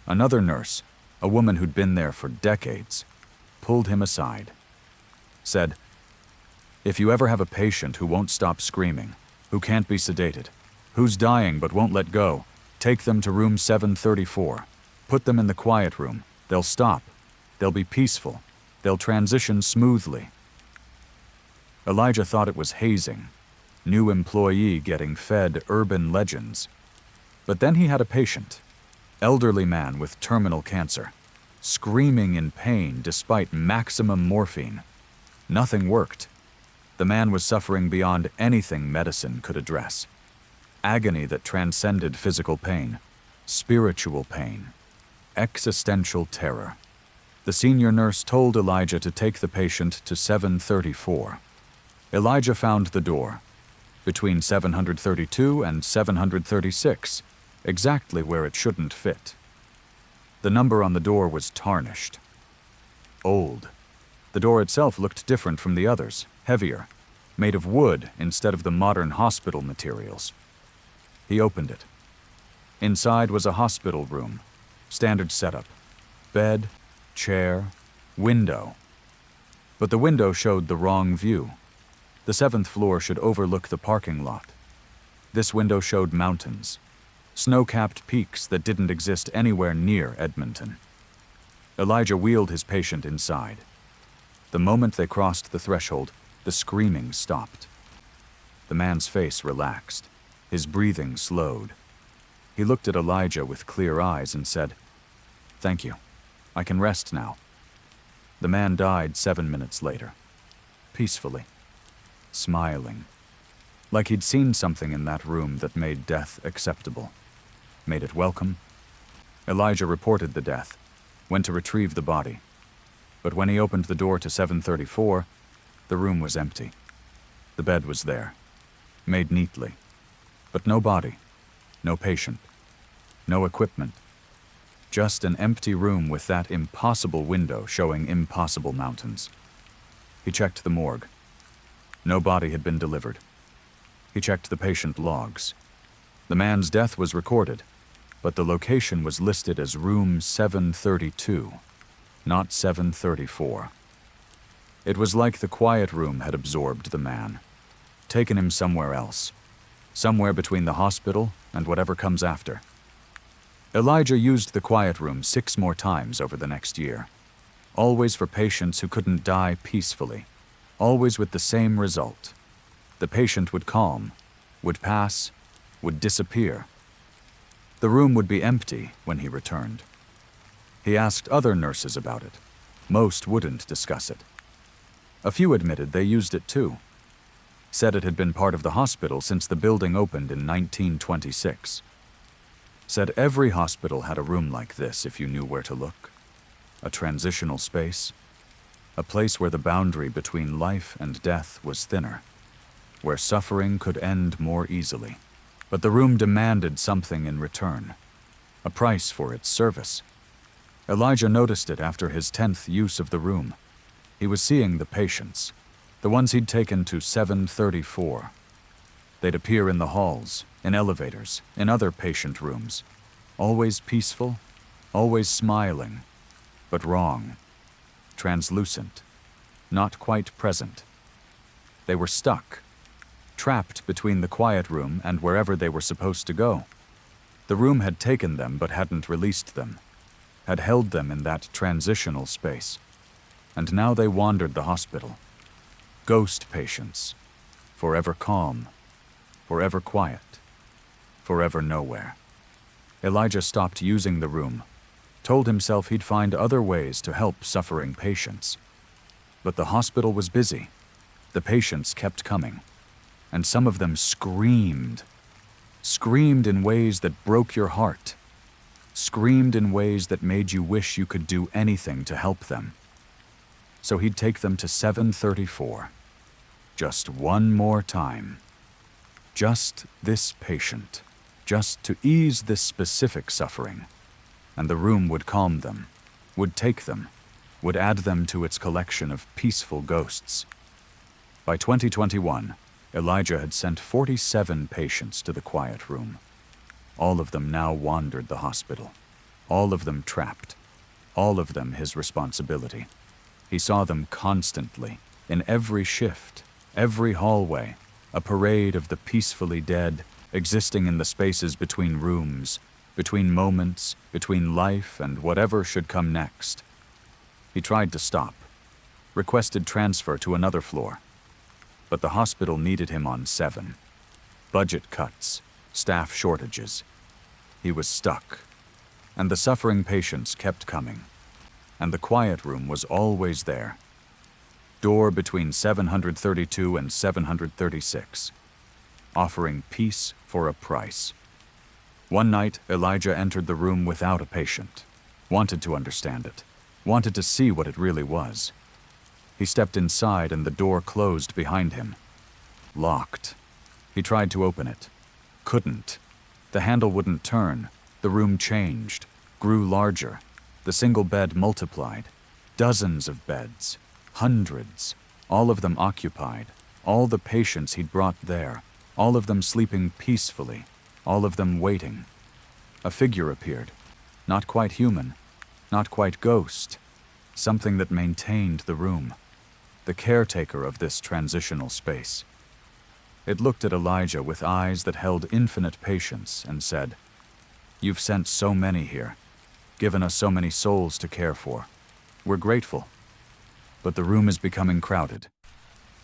Another nurse, a woman who'd been there for decades, pulled him aside. Said, "If you ever have a patient who won't stop screaming, who can't be sedated, who's dying but won't let go, take them to room 734. Put them in the quiet room. They'll stop. They'll be peaceful. They'll transition smoothly." Elijah thought it was hazing, new employee getting fed urban legends. But then he had a patient, elderly man with terminal cancer, screaming in pain despite maximum morphine. Nothing worked. The man was suffering beyond anything medicine could address. Agony that transcended physical pain, spiritual pain, existential terror. The senior nurse told Elijah to take the patient to 734. Elijah found the door, between 732 and 736, exactly where it shouldn't fit. The number on the door was tarnished. Old. The door itself looked different from the others, heavier, made of wood instead of the modern hospital materials. He opened it. Inside was a hospital room, standard setup, bed, chair, window. But the window showed the wrong view. The 7th floor should overlook the parking lot. This window showed mountains, snow-capped peaks that didn't exist anywhere near Edmonton. Elijah wheeled his patient inside. The moment they crossed the threshold, the screaming stopped. The man's face relaxed. His breathing slowed. He looked at Elijah with clear eyes and said, "Thank you. I can rest now." The man died 7 minutes later, peacefully, smiling, like he'd seen something in that room that made death acceptable, made it welcome. Elijah reported the death, went to retrieve the body. But when he opened the door to 734, the room was empty. The bed was there, made neatly, but no body, no patient, no equipment. Just an empty room with that impossible window showing impossible mountains. He checked the morgue. No body had been delivered. He checked the patient logs. The man's death was recorded, but the location was listed as room 732, not 734. It was like the quiet room had absorbed the man, taken him somewhere else, somewhere between the hospital and whatever comes after. Elijah used the quiet room 6 more times over the next year, always for patients who couldn't die peacefully, always with the same result. The patient would calm, would pass, would disappear. The room would be empty when he returned. He asked other nurses about it. Most wouldn't discuss it. A few admitted they used it too. Said it had been part of the hospital since the building opened in 1926. Said every hospital had a room like this if you knew where to look. A transitional space. A place where the boundary between life and death was thinner. Where suffering could end more easily. But the room demanded something in return. A price for its service. Elijah noticed it after his 10th use of the room. He was seeing the patients, the ones he'd taken to 734. They'd appear in the halls, in elevators, in other patient rooms. Always peaceful, always smiling, but wrong. Translucent, not quite present. They were stuck, trapped between the quiet room and wherever they were supposed to go. The room had taken them but hadn't released them, had held them in that transitional space. And now they wandered the hospital. Ghost patients, forever calm, forever quiet, forever nowhere. Elijah stopped using the room, told himself he'd find other ways to help suffering patients. But the hospital was busy. The patients kept coming, and some of them screamed in ways that broke your heart, screamed in ways that made you wish you could do anything to help them. So he'd take them to 734. Just one more time. Just this patient, just to ease this specific suffering. And the room would calm them, would take them, would add them to its collection of peaceful ghosts. By 2021, Elijah had sent 47 patients to the quiet room. All of them now wandered the hospital. All of them trapped. All of them his responsibility. He saw them constantly, in every shift, every hallway, a parade of the peacefully dead, existing in the spaces between rooms, between moments, between life and whatever should come next. He tried to stop, requested transfer to another floor, but the hospital needed him on 7. Budget cuts, staff shortages. He was stuck, and the suffering patients kept coming, and the quiet room was always there. Door between 732 and 736, offering peace for a price. One night, Elijah entered the room without a patient, wanted to understand it, wanted to see what it really was. He stepped inside and the door closed behind him. Locked. He tried to open it. Couldn't. The handle wouldn't turn. The room changed, grew larger. The single bed multiplied. Dozens of beds. Hundreds. All of them occupied. All the patients he'd brought there. All of them sleeping peacefully. All of them waiting. A figure appeared. Not quite human. Not quite ghost. Something that maintained the room. The caretaker of this transitional space. It looked at Elijah with eyes that held infinite patience and said, "You've sent so many here, given us so many souls to care for. We're grateful. But the room is becoming crowded.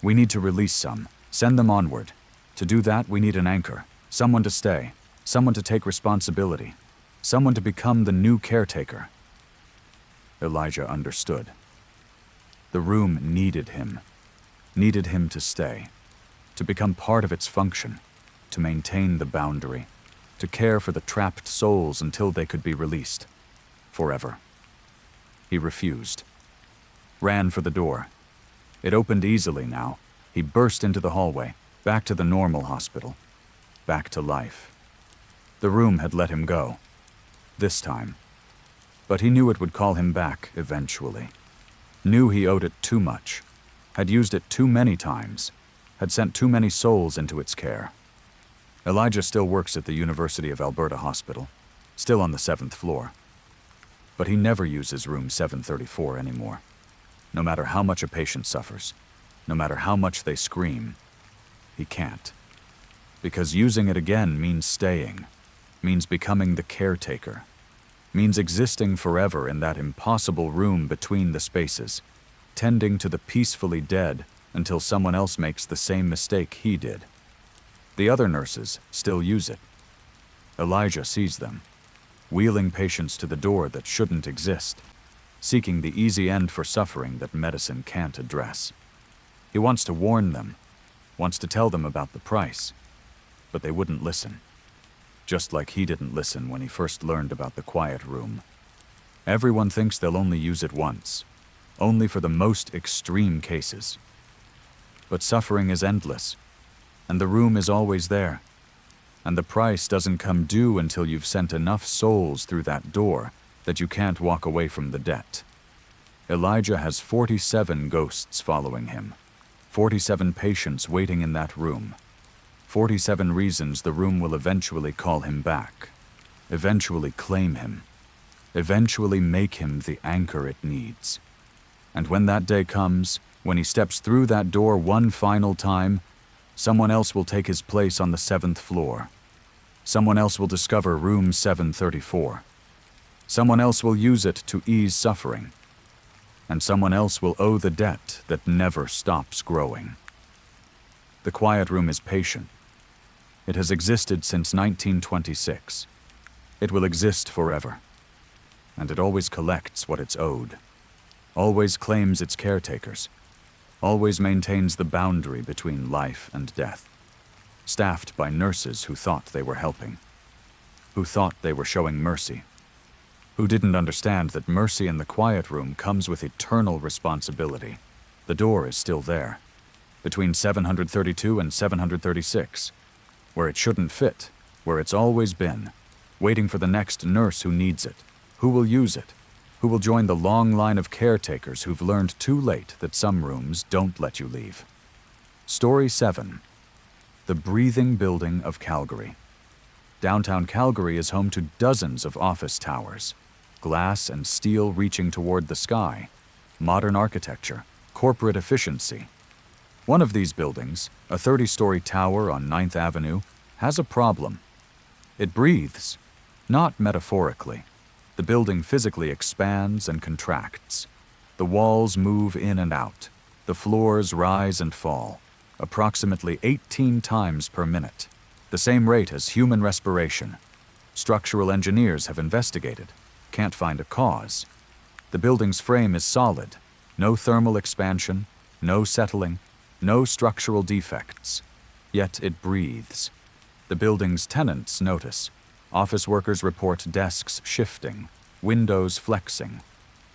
We need to release some, send them onward. To do that, we need an anchor, someone to stay, someone to take responsibility, someone to become the new caretaker." Elijah understood. The room needed him to stay, to become part of its function, to maintain the boundary, to care for the trapped souls until they could be released, forever. He refused, ran for the door. It opened easily now. He burst into the hallway, back to the normal hospital, back to life. The room had let him go, this time. But he knew it would call him back eventually. Knew he owed it too much, had used it too many times, had sent too many souls into its care. Elijah still works at the University of Alberta Hospital, still on the 7th floor. But he never uses room 734 anymore. No matter how much a patient suffers, no matter how much they scream, he can't. Because using it again means staying, means becoming the caretaker, means existing forever in that impossible room between the spaces, tending to the peacefully dead until someone else makes the same mistake he did. The other nurses still use it. Elijah sees them, wheeling patients to the door that shouldn't exist, seeking the easy end for suffering that medicine can't address. He wants to warn them, wants to tell them about the price, but they wouldn't listen. Just like he didn't listen when he first learned about the quiet room. Everyone thinks they'll only use it once, only for the most extreme cases. But suffering is endless, and the room is always there, and the price doesn't come due until you've sent enough souls through that door that you can't walk away from the debt. Elijah has 47 ghosts following him, 47 patients waiting in that room. 47 reasons the room will eventually call him back, eventually claim him, eventually make him the anchor it needs. And when that day comes, when he steps through that door one final time, someone else will take his place on the 7th floor. Someone else will discover room 734. Someone else will use it to ease suffering. And someone else will owe the debt that never stops growing. The quiet room is patient. It has existed since 1926. It will exist forever. And it always collects what it's owed. Always claims its caretakers. Always maintains the boundary between life and death. Staffed by nurses who thought they were helping. Who thought they were showing mercy. Who didn't understand that mercy in the quiet room comes with eternal responsibility. The door is still there, between 732 and 736, where it shouldn't fit, where it's always been, waiting for the next nurse who needs it, who will use it, who will join the long line of caretakers who've learned too late that some rooms don't let you leave. Story 7. The Breathing Building of Calgary. Downtown Calgary is home to dozens of office towers, glass and steel reaching toward the sky, modern architecture, corporate efficiency. One of these buildings, a 30-story tower on 9th Avenue, has a problem. It breathes, not metaphorically. The building physically expands and contracts. The walls move in and out. The floors rise and fall, approximately 18 times per minute, the same rate as human respiration. Structural engineers have investigated, can't find a cause. The building's frame is solid, no thermal expansion, no settling, no structural defects. Yet it breathes. The building's tenants notice. Office workers report desks shifting, windows flexing.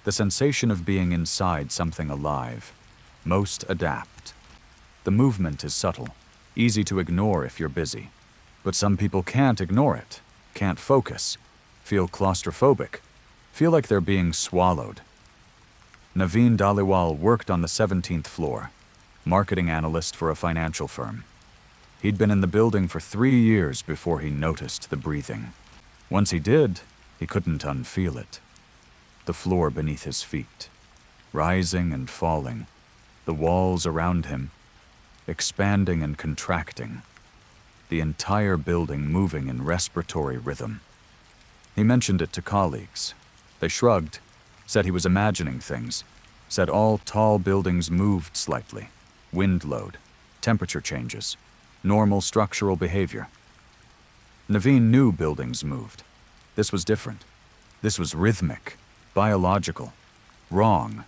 The sensation of being inside something alive. Most adapt. The movement is subtle, easy to ignore if you're busy. But some people can't ignore it, can't focus, feel claustrophobic, feel like they're being swallowed. Naveen Dhaliwal worked on the 17th floor, marketing analyst for a financial firm. He'd been in the building for 3 years before he noticed the breathing. Once he did, he couldn't unfeel it. The floor beneath his feet, rising and falling, the walls around him, expanding and contracting, the entire building moving in respiratory rhythm. He mentioned it to colleagues. They shrugged, said he was imagining things, said all tall buildings moved slightly, wind load, temperature changes, normal structural behavior. Naveen knew buildings moved. This was different. This was rhythmic, biological, wrong.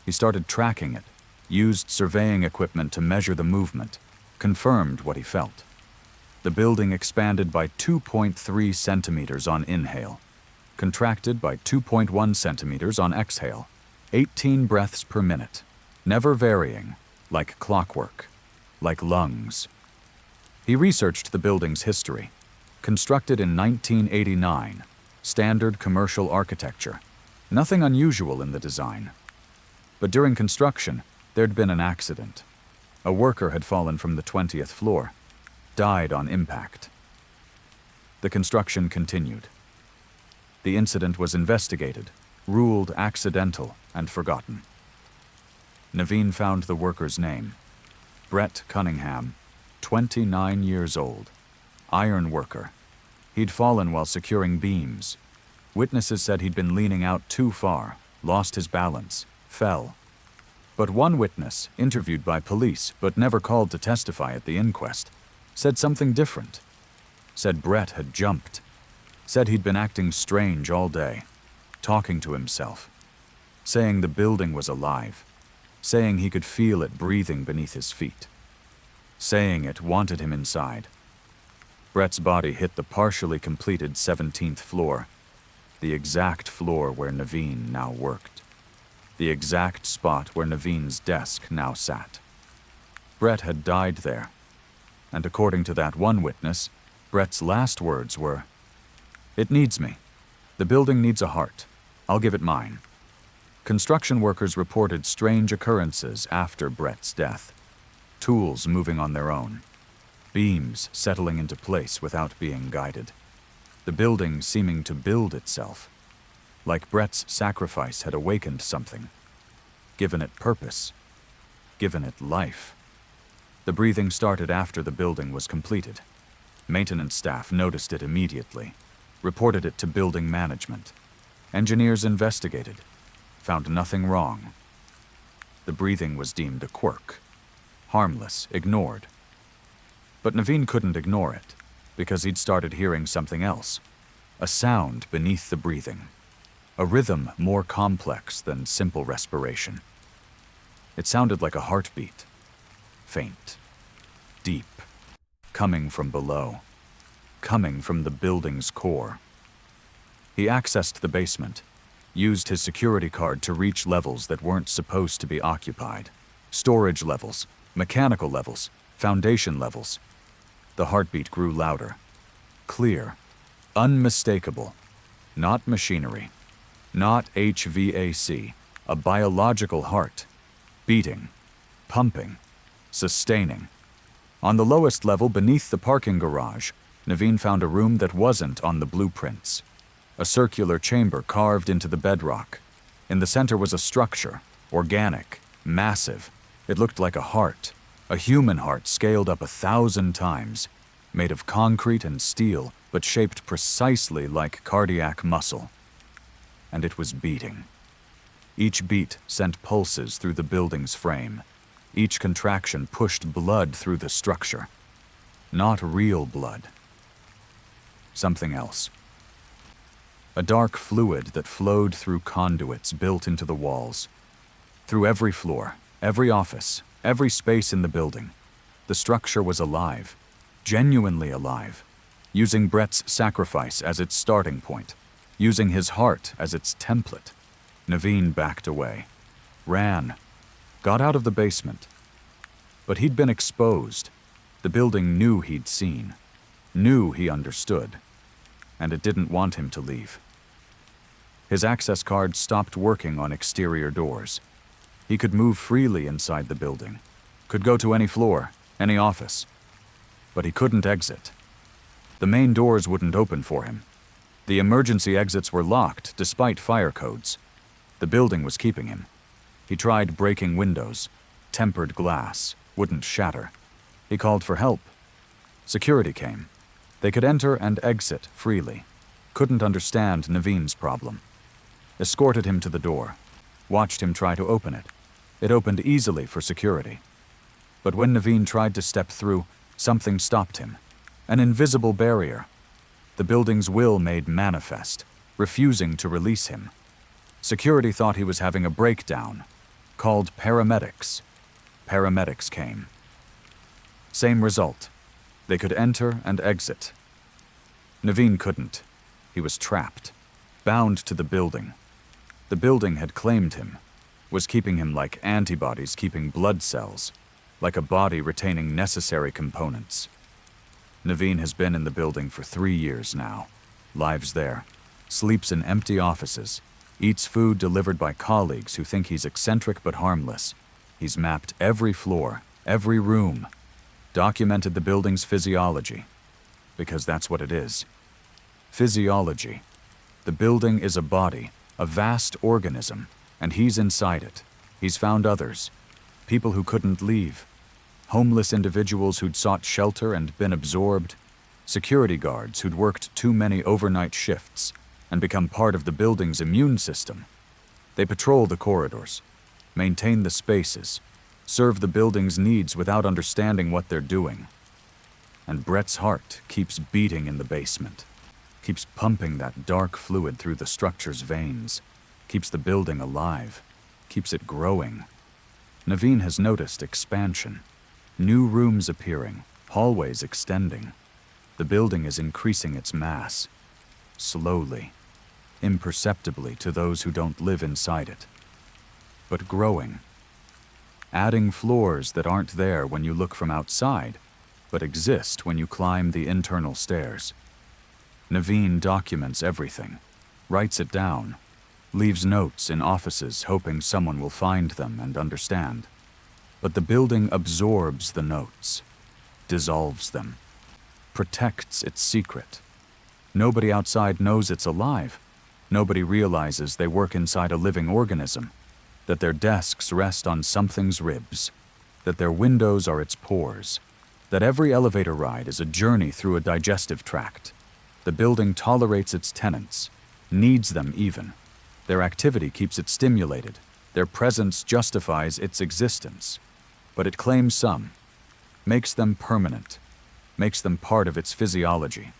He started tracking it, used surveying equipment to measure the movement, confirmed what he felt. The building expanded by 2.3 centimeters on inhale, contracted by 2.1 centimeters on exhale, 18 breaths per minute, never varying, like clockwork, like lungs. He researched the building's history. Constructed in 1989, standard commercial architecture. Nothing unusual in the design. But during construction, there'd been an accident. A worker had fallen from the 20th floor, died on impact. The construction continued. The incident was investigated, ruled accidental and forgotten. Naveen found the worker's name. Brett Cunningham, 29 years old. Iron worker. He'd fallen while securing beams. Witnesses said he'd been leaning out too far, lost his balance, fell. But one witness, interviewed by police but never called to testify at the inquest, said something different. Said Brett had jumped. Said he'd been acting strange all day, talking to himself, saying the building was alive, saying he could feel it breathing beneath his feet, saying it wanted him inside. Brett's body hit the partially completed 17th floor, the exact floor where Naveen now worked, the exact spot where Naveen's desk now sat. Brett had died there, and according to that one witness, Brett's last words were, "It needs me. The building needs a heart. I'll give it mine." Construction workers reported strange occurrences after Brett's death. Tools moving on their own. Beams settling into place without being guided. The building seeming to build itself. Like Brett's sacrifice had awakened something. Given it purpose. Given it life. The breathing started after the building was completed. Maintenance staff noticed it immediately. Reported it to building management. Engineers investigated. Found nothing wrong. The breathing was deemed a quirk. Harmless, ignored. But Naveen couldn't ignore it, because he'd started hearing something else. A sound beneath the breathing. A rhythm more complex than simple respiration. It sounded like a heartbeat. Faint. Deep. Coming from below. Coming from the building's core. He accessed the basement, used his security card to reach levels that weren't supposed to be occupied. Storage levels, mechanical levels, foundation levels. The heartbeat grew louder. Clear. Unmistakable. Not machinery. Not HVAC. A biological heart. Beating. Pumping. Sustaining. On the lowest level beneath the parking garage, Naveen found a room that wasn't on the blueprints. A circular chamber carved into the bedrock. In the center was a structure, organic, massive. It looked like a heart, a human heart scaled up 1,000 times, made of concrete and steel, but shaped precisely like cardiac muscle. And it was beating. Each beat sent pulses through the building's frame. Each contraction pushed blood through the structure. Not real blood. Something else. A dark fluid that flowed through conduits built into the walls. Through every floor, every office, every space in the building. The structure was alive, genuinely alive, using Brett's sacrifice as its starting point, using his heart as its template. Naveen backed away, ran, got out of the basement. But he'd been exposed. The building knew he'd seen, knew he understood, and it didn't want him to leave. His access card stopped working on exterior doors. He could move freely inside the building, could go to any floor, any office. But he couldn't exit. The main doors wouldn't open for him. The emergency exits were locked despite fire codes. The building was keeping him. He tried breaking windows. Tempered glass wouldn't shatter. He called for help. Security came. They could enter and exit freely. Couldn't understand Naveen's problem. Escorted him to the door. Watched him try to open it. It opened easily for security. But when Naveen tried to step through, something stopped him. An invisible barrier. The building's will made manifest, refusing to release him. Security thought he was having a breakdown. Called paramedics. Paramedics came. Same result. They could enter and exit. Naveen couldn't. He was trapped, bound to the building. The building had claimed him, was keeping him like antibodies keeping blood cells, like a body retaining necessary components. Naveen has been in the building for 3 years now, lives there, sleeps in empty offices, eats food delivered by colleagues who think he's eccentric but harmless. He's mapped every floor, every room, documented the building's physiology, because that's what it is. Physiology. The building is a body, a vast organism, and he's inside it. He's found others, people who couldn't leave, homeless individuals who'd sought shelter and been absorbed, security guards who'd worked too many overnight shifts and become part of the building's immune system. They patrol the corridors, maintain the spaces, serve the building's needs without understanding what they're doing. And Brett's heart keeps beating in the basement, keeps pumping that dark fluid through the structure's veins, keeps the building alive, keeps it growing. Naveen has noticed expansion, new rooms appearing, hallways extending. The building is increasing its mass, slowly, imperceptibly to those who don't live inside it, but growing. Adding floors that aren't there when you look from outside, but exist when you climb the internal stairs. Naveen documents everything, writes it down, leaves notes in offices hoping someone will find them and understand. But the building absorbs the notes, dissolves them, protects its secret. Nobody outside knows it's alive. Nobody realizes they work inside a living organism, that their desks rest on something's ribs, that their windows are its pores, that every elevator ride is a journey through a digestive tract. The building tolerates its tenants, needs them even. Their activity keeps it stimulated. Their presence justifies its existence. But it claims some, makes them permanent, makes them part of its physiology.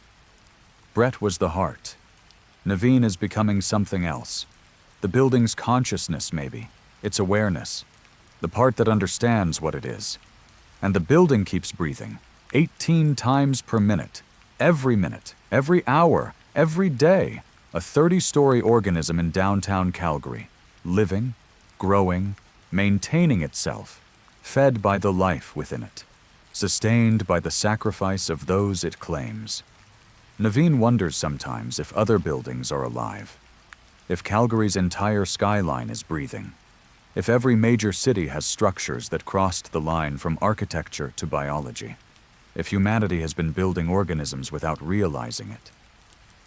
Brett was the heart. Naveen is becoming something else. The building's consciousness, maybe. Its awareness. The part that understands what it is. And the building keeps breathing, 18 times per minute, every hour, every day. A 30-story organism in downtown Calgary, living, growing, maintaining itself, fed by the life within it, sustained by the sacrifice of those it claims. Naveen wonders sometimes if other buildings are alive, if Calgary's entire skyline is breathing, if every major city has structures that crossed the line from architecture to biology, if humanity has been building organisms without realizing it,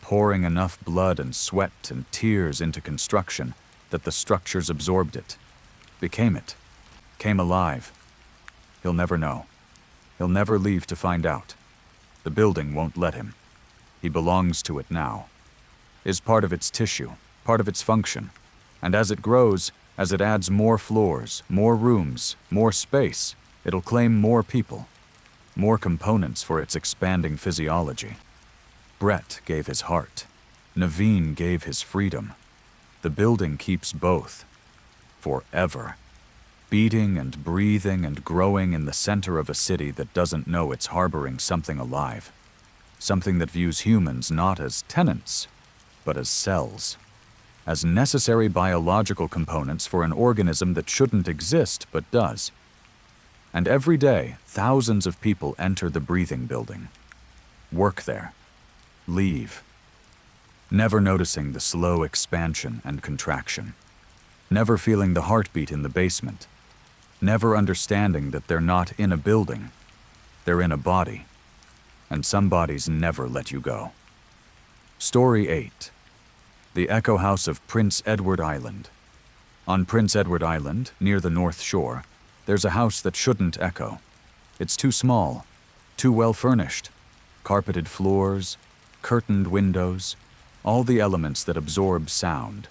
pouring enough blood and sweat and tears into construction that the structures absorbed it, became it, came alive. He'll never know. He'll never leave to find out. The building won't let him. He belongs to it now, is part of its tissue, part of its function, and as it grows, as it adds more floors, more rooms, more space, it'll claim more people, more components for its expanding physiology. Brett gave his heart. Naveen gave his freedom. The building keeps both. Forever. Beating and breathing and growing in the center of a city that doesn't know it's harboring something alive. Something that views humans not as tenants, but as cells. As necessary biological components for an organism that shouldn't exist but does. And every day, thousands of people enter the breathing building. Work there. Leave. Never noticing the slow expansion and contraction. Never feeling the heartbeat in the basement. Never understanding that they're not in a building. They're in a body. And some bodies never let you go. Story 8. The Echo House of Prince Edward Island. On Prince Edward Island, near the North Shore, there's a house that shouldn't echo. It's too small, too well furnished. Carpeted floors, curtained windows, all the elements that absorb sound.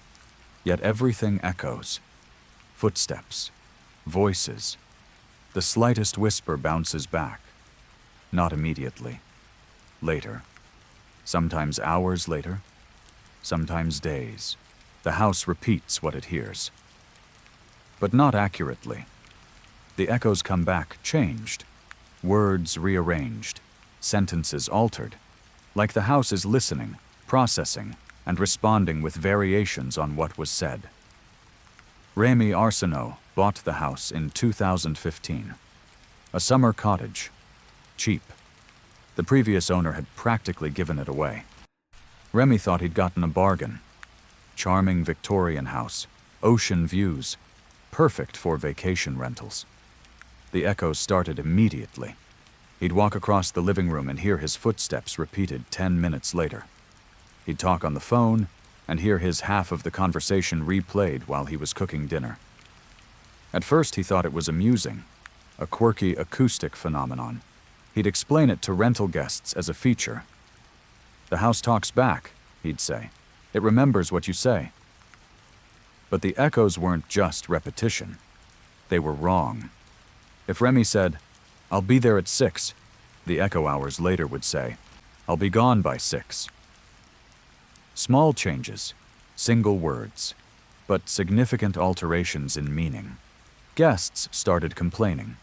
Yet everything echoes. Footsteps, voices. The slightest whisper bounces back. Not immediately. Later. Sometimes hours later. Sometimes days. The house repeats what it hears. But not accurately. The echoes come back changed. Words rearranged. Sentences altered. Like the house is listening, processing, and responding with variations on what was said. Remy Arsenault bought the house in 2015. A summer cottage. Cheap. The previous owner had practically given it away. Remy thought he'd gotten a bargain. Charming Victorian house, ocean views, perfect for vacation rentals. The echoes started immediately. He'd walk across the living room and hear his footsteps repeated 10 minutes later. He'd talk on the phone and hear his half of the conversation replayed while he was cooking dinner. At first he thought it was amusing, a quirky acoustic phenomenon. He'd explain it to rental guests as a feature. The house talks back, he'd say. It remembers what you say. But the echoes weren't just repetition. They were wrong. If Remy said, "I'll be there at 6," the echo hours later would say, "I'll be gone by 6." Small changes, single words, but significant alterations in meaning. Guests started complaining.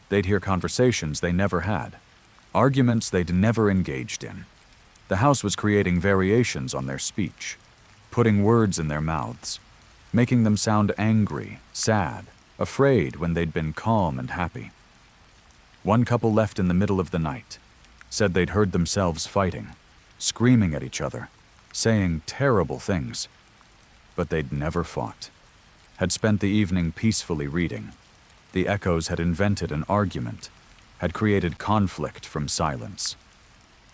They'd hear conversations they never had, arguments they'd never engaged in. The house was creating variations on their speech, putting words in their mouths, making them sound angry, sad, afraid when they'd been calm and happy. One couple left in the middle of the night, said they'd heard themselves fighting, screaming at each other, saying terrible things. But they'd never fought. Had spent the evening peacefully reading. The echoes had invented an argument, had created conflict from silence.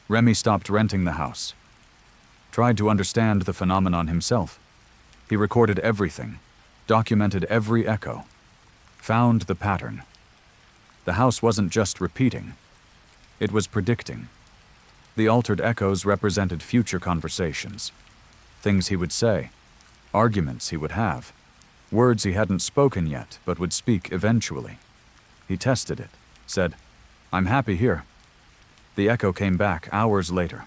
Remy stopped renting the house. Tried to understand the phenomenon himself. He recorded everything, documented every echo, found the pattern. The house wasn't just repeating. It was predicting. The altered echoes represented future conversations, things he would say, arguments he would have, words he hadn't spoken yet but would speak eventually. He tested it, said, "I'm happy here." The echo came back hours later.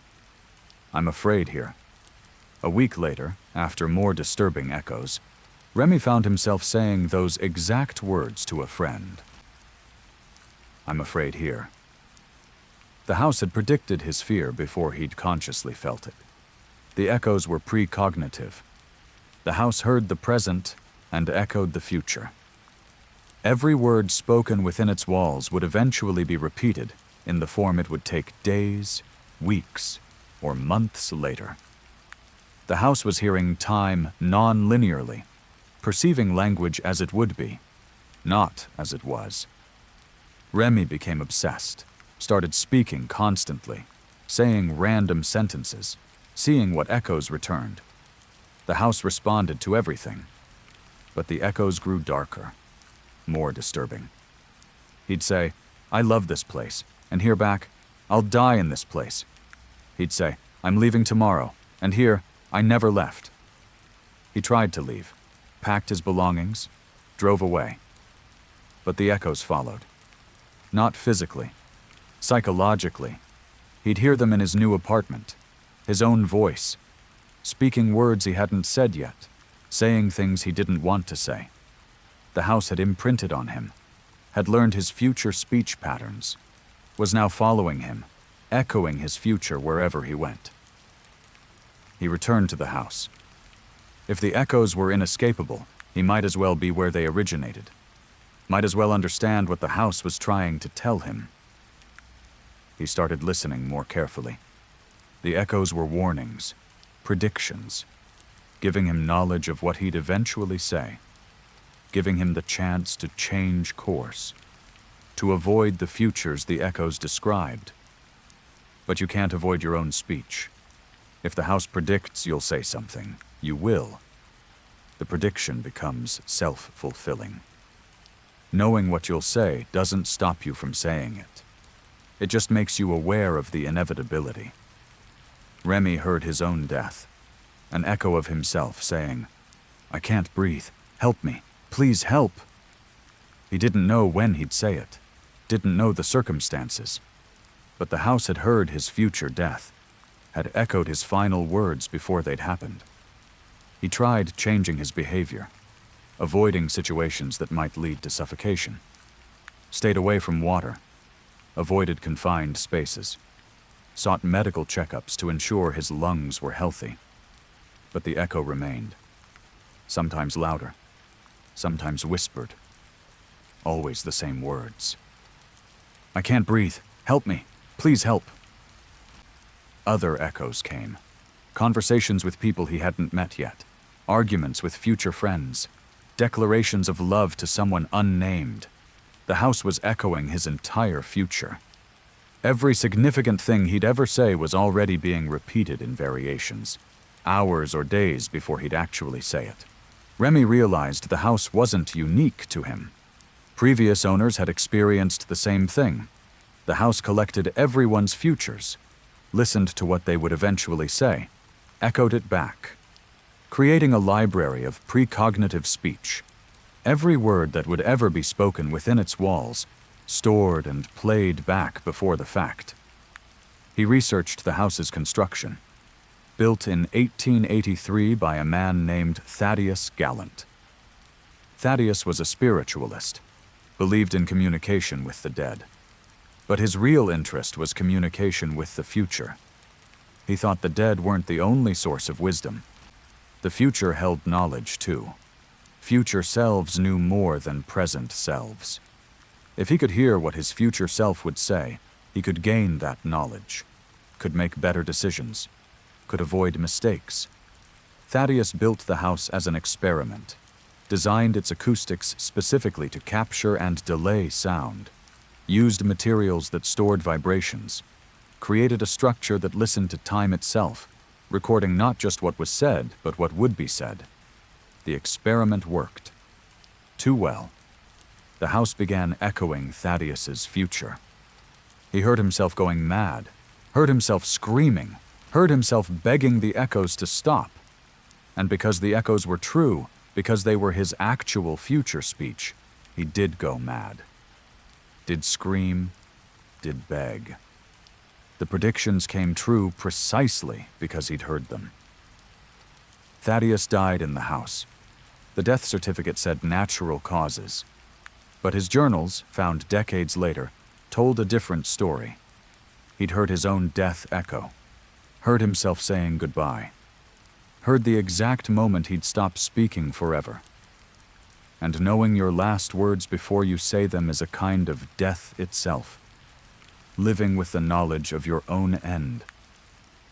"I'm afraid here." A week later, after more disturbing echoes, Remy found himself saying those exact words to a friend. "I'm afraid here." The house had predicted his fear before he'd consciously felt it. The echoes were precognitive. The house heard the present and echoed the future. Every word spoken within its walls would eventually be repeated in the form it would take days, weeks, or months later. The house was hearing time non-linearly, perceiving language as it would be, not as it was. Remy became obsessed, started speaking constantly, saying random sentences, seeing what echoes returned. The house responded to everything, but the echoes grew darker, more disturbing. He'd say, "I love this place," and hear back, "I'll die in this place." He'd say, "I'm leaving tomorrow," and hear, "I never left." He tried to leave, packed his belongings, drove away. But the echoes followed. Not physically, psychologically. He'd hear them in his new apartment, his own voice, speaking words he hadn't said yet, saying things he didn't want to say. The house had imprinted on him, had learned his future speech patterns, was now following him, echoing his future wherever he went. He returned to the house. If the echoes were inescapable, he might as well be where they originated. Might as well understand what the house was trying to tell him. He started listening more carefully. The echoes were warnings, predictions, giving him knowledge of what he'd eventually say, giving him the chance to change course, to avoid the futures the echoes described. But you can't avoid your own speech. If the house predicts you'll say something, you will. The prediction becomes self-fulfilling. Knowing what you'll say doesn't stop you from saying it. It just makes you aware of the inevitability. Remy heard his own death, an echo of himself saying, "I can't breathe. Help me. Please help." He didn't know when he'd say it, didn't know the circumstances, but the house had heard his future death, had echoed his final words before they'd happened. He tried changing his behavior, avoiding situations that might lead to suffocation, stayed away from water, avoided confined spaces, sought medical checkups to ensure his lungs were healthy. But the echo remained, sometimes louder, sometimes whispered, always the same words. "I can't breathe. Help me. Please help." Other echoes came. Conversations with people he hadn't met yet, arguments with future friends, declarations of love to someone unnamed. The house was echoing his entire future. Every significant thing he'd ever say was already being repeated in variations, hours or days before he'd actually say it. Remy realized the house wasn't unique to him. Previous owners had experienced the same thing. The house collected everyone's futures, listened to what they would eventually say, echoed it back, creating a library of precognitive speech. Every word that would ever be spoken within its walls, stored and played back before the fact. He researched the house's construction, built in 1883 by a man named Thaddeus Gallant. Thaddeus was a spiritualist, believed in communication with the dead. But his real interest was communication with the future. He thought the dead weren't the only source of wisdom. The future held knowledge too. Future selves knew more than present selves. If he could hear what his future self would say, he could gain that knowledge, could make better decisions, could avoid mistakes. Thaddeus built the house as an experiment, designed its acoustics specifically to capture and delay sound, used materials that stored vibrations, created a structure that listened to time itself, recording not just what was said, but what would be said. The experiment worked. Too well. The house began echoing Thaddeus's future. He heard himself going mad, heard himself screaming, heard himself begging the echoes to stop. And because the echoes were true, because they were his actual future speech, he did go mad. Did scream, did beg. The predictions came true precisely because he'd heard them. Thaddeus died in the house. The death certificate said natural causes. But his journals, found decades later, told a different story. He'd heard his own death echo, heard himself saying goodbye, heard the exact moment he'd stop speaking forever. And knowing your last words before you say them is a kind of death itself. Living with the knowledge of your own end.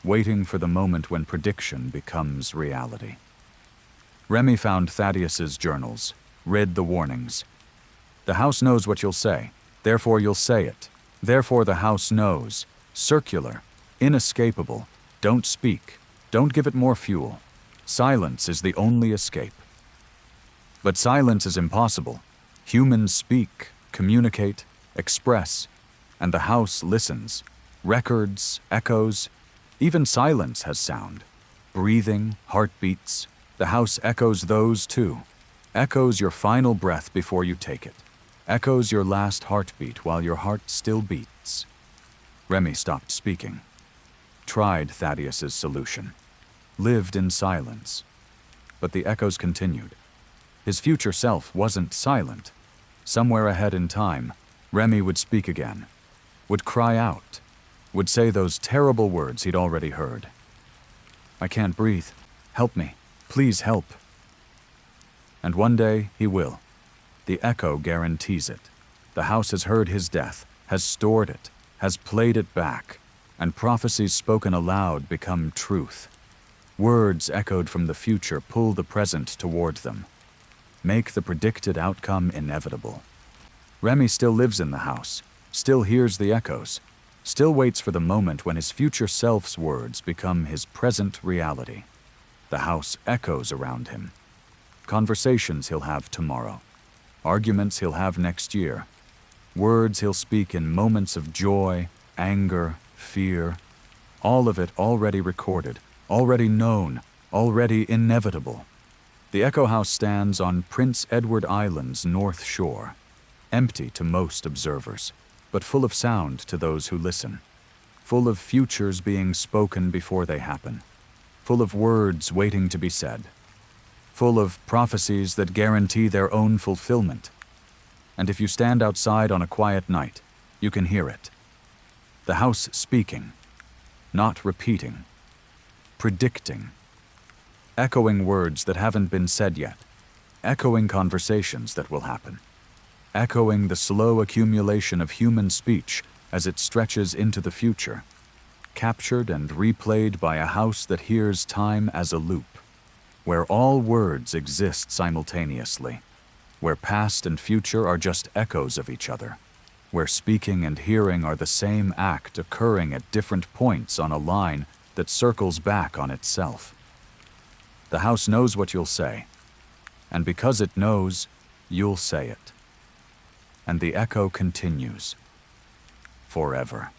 Waiting for the moment when prediction becomes reality. Remy found Thaddeus's journals, read the warnings. The house knows what you'll say, therefore you'll say it. Therefore the house knows. Circular, inescapable. Don't speak. Don't give it more fuel. Silence is the only escape. But silence is impossible. Humans speak, communicate, express, and the house listens. Records, echoes, even silence has sound. Breathing, heartbeats. The house echoes those too. Echoes your final breath before you take it. Echoes your last heartbeat while your heart still beats. Remy stopped speaking. Tried Thaddeus's solution. Lived in silence. But the echoes continued. His future self wasn't silent. Somewhere ahead in time, Remy would speak again. Would cry out. Would say those terrible words he'd already heard. I can't breathe. Help me. Please help. And one day he will. The echo guarantees it. The house has heard his death, has stored it, has played it back, and prophecies spoken aloud become truth. Words echoed from the future pull the present toward them. Make the predicted outcome inevitable. Remy still lives in the house, still hears the echoes, still waits for the moment when his future self's words become his present reality. The house echoes around him. Conversations he'll have tomorrow. Arguments he'll have next year. Words he'll speak in moments of joy, anger, fear. All of it already recorded, already known, already inevitable. The Echo House stands on Prince Edward Island's north shore, empty to most observers, but full of sound to those who listen, full of futures being spoken before they happen, full of words waiting to be said, full of prophecies that guarantee their own fulfillment. And if you stand outside on a quiet night, you can hear it. The house speaking, not repeating, predicting, echoing words that haven't been said yet, echoing conversations that will happen, echoing the slow accumulation of human speech as it stretches into the future, captured and replayed by a house that hears time as a loop, where all words exist simultaneously, where past and future are just echoes of each other, where speaking and hearing are the same act occurring at different points on a line that circles back on itself. The house knows what you'll say, and because it knows, you'll say it. And the echo continues forever.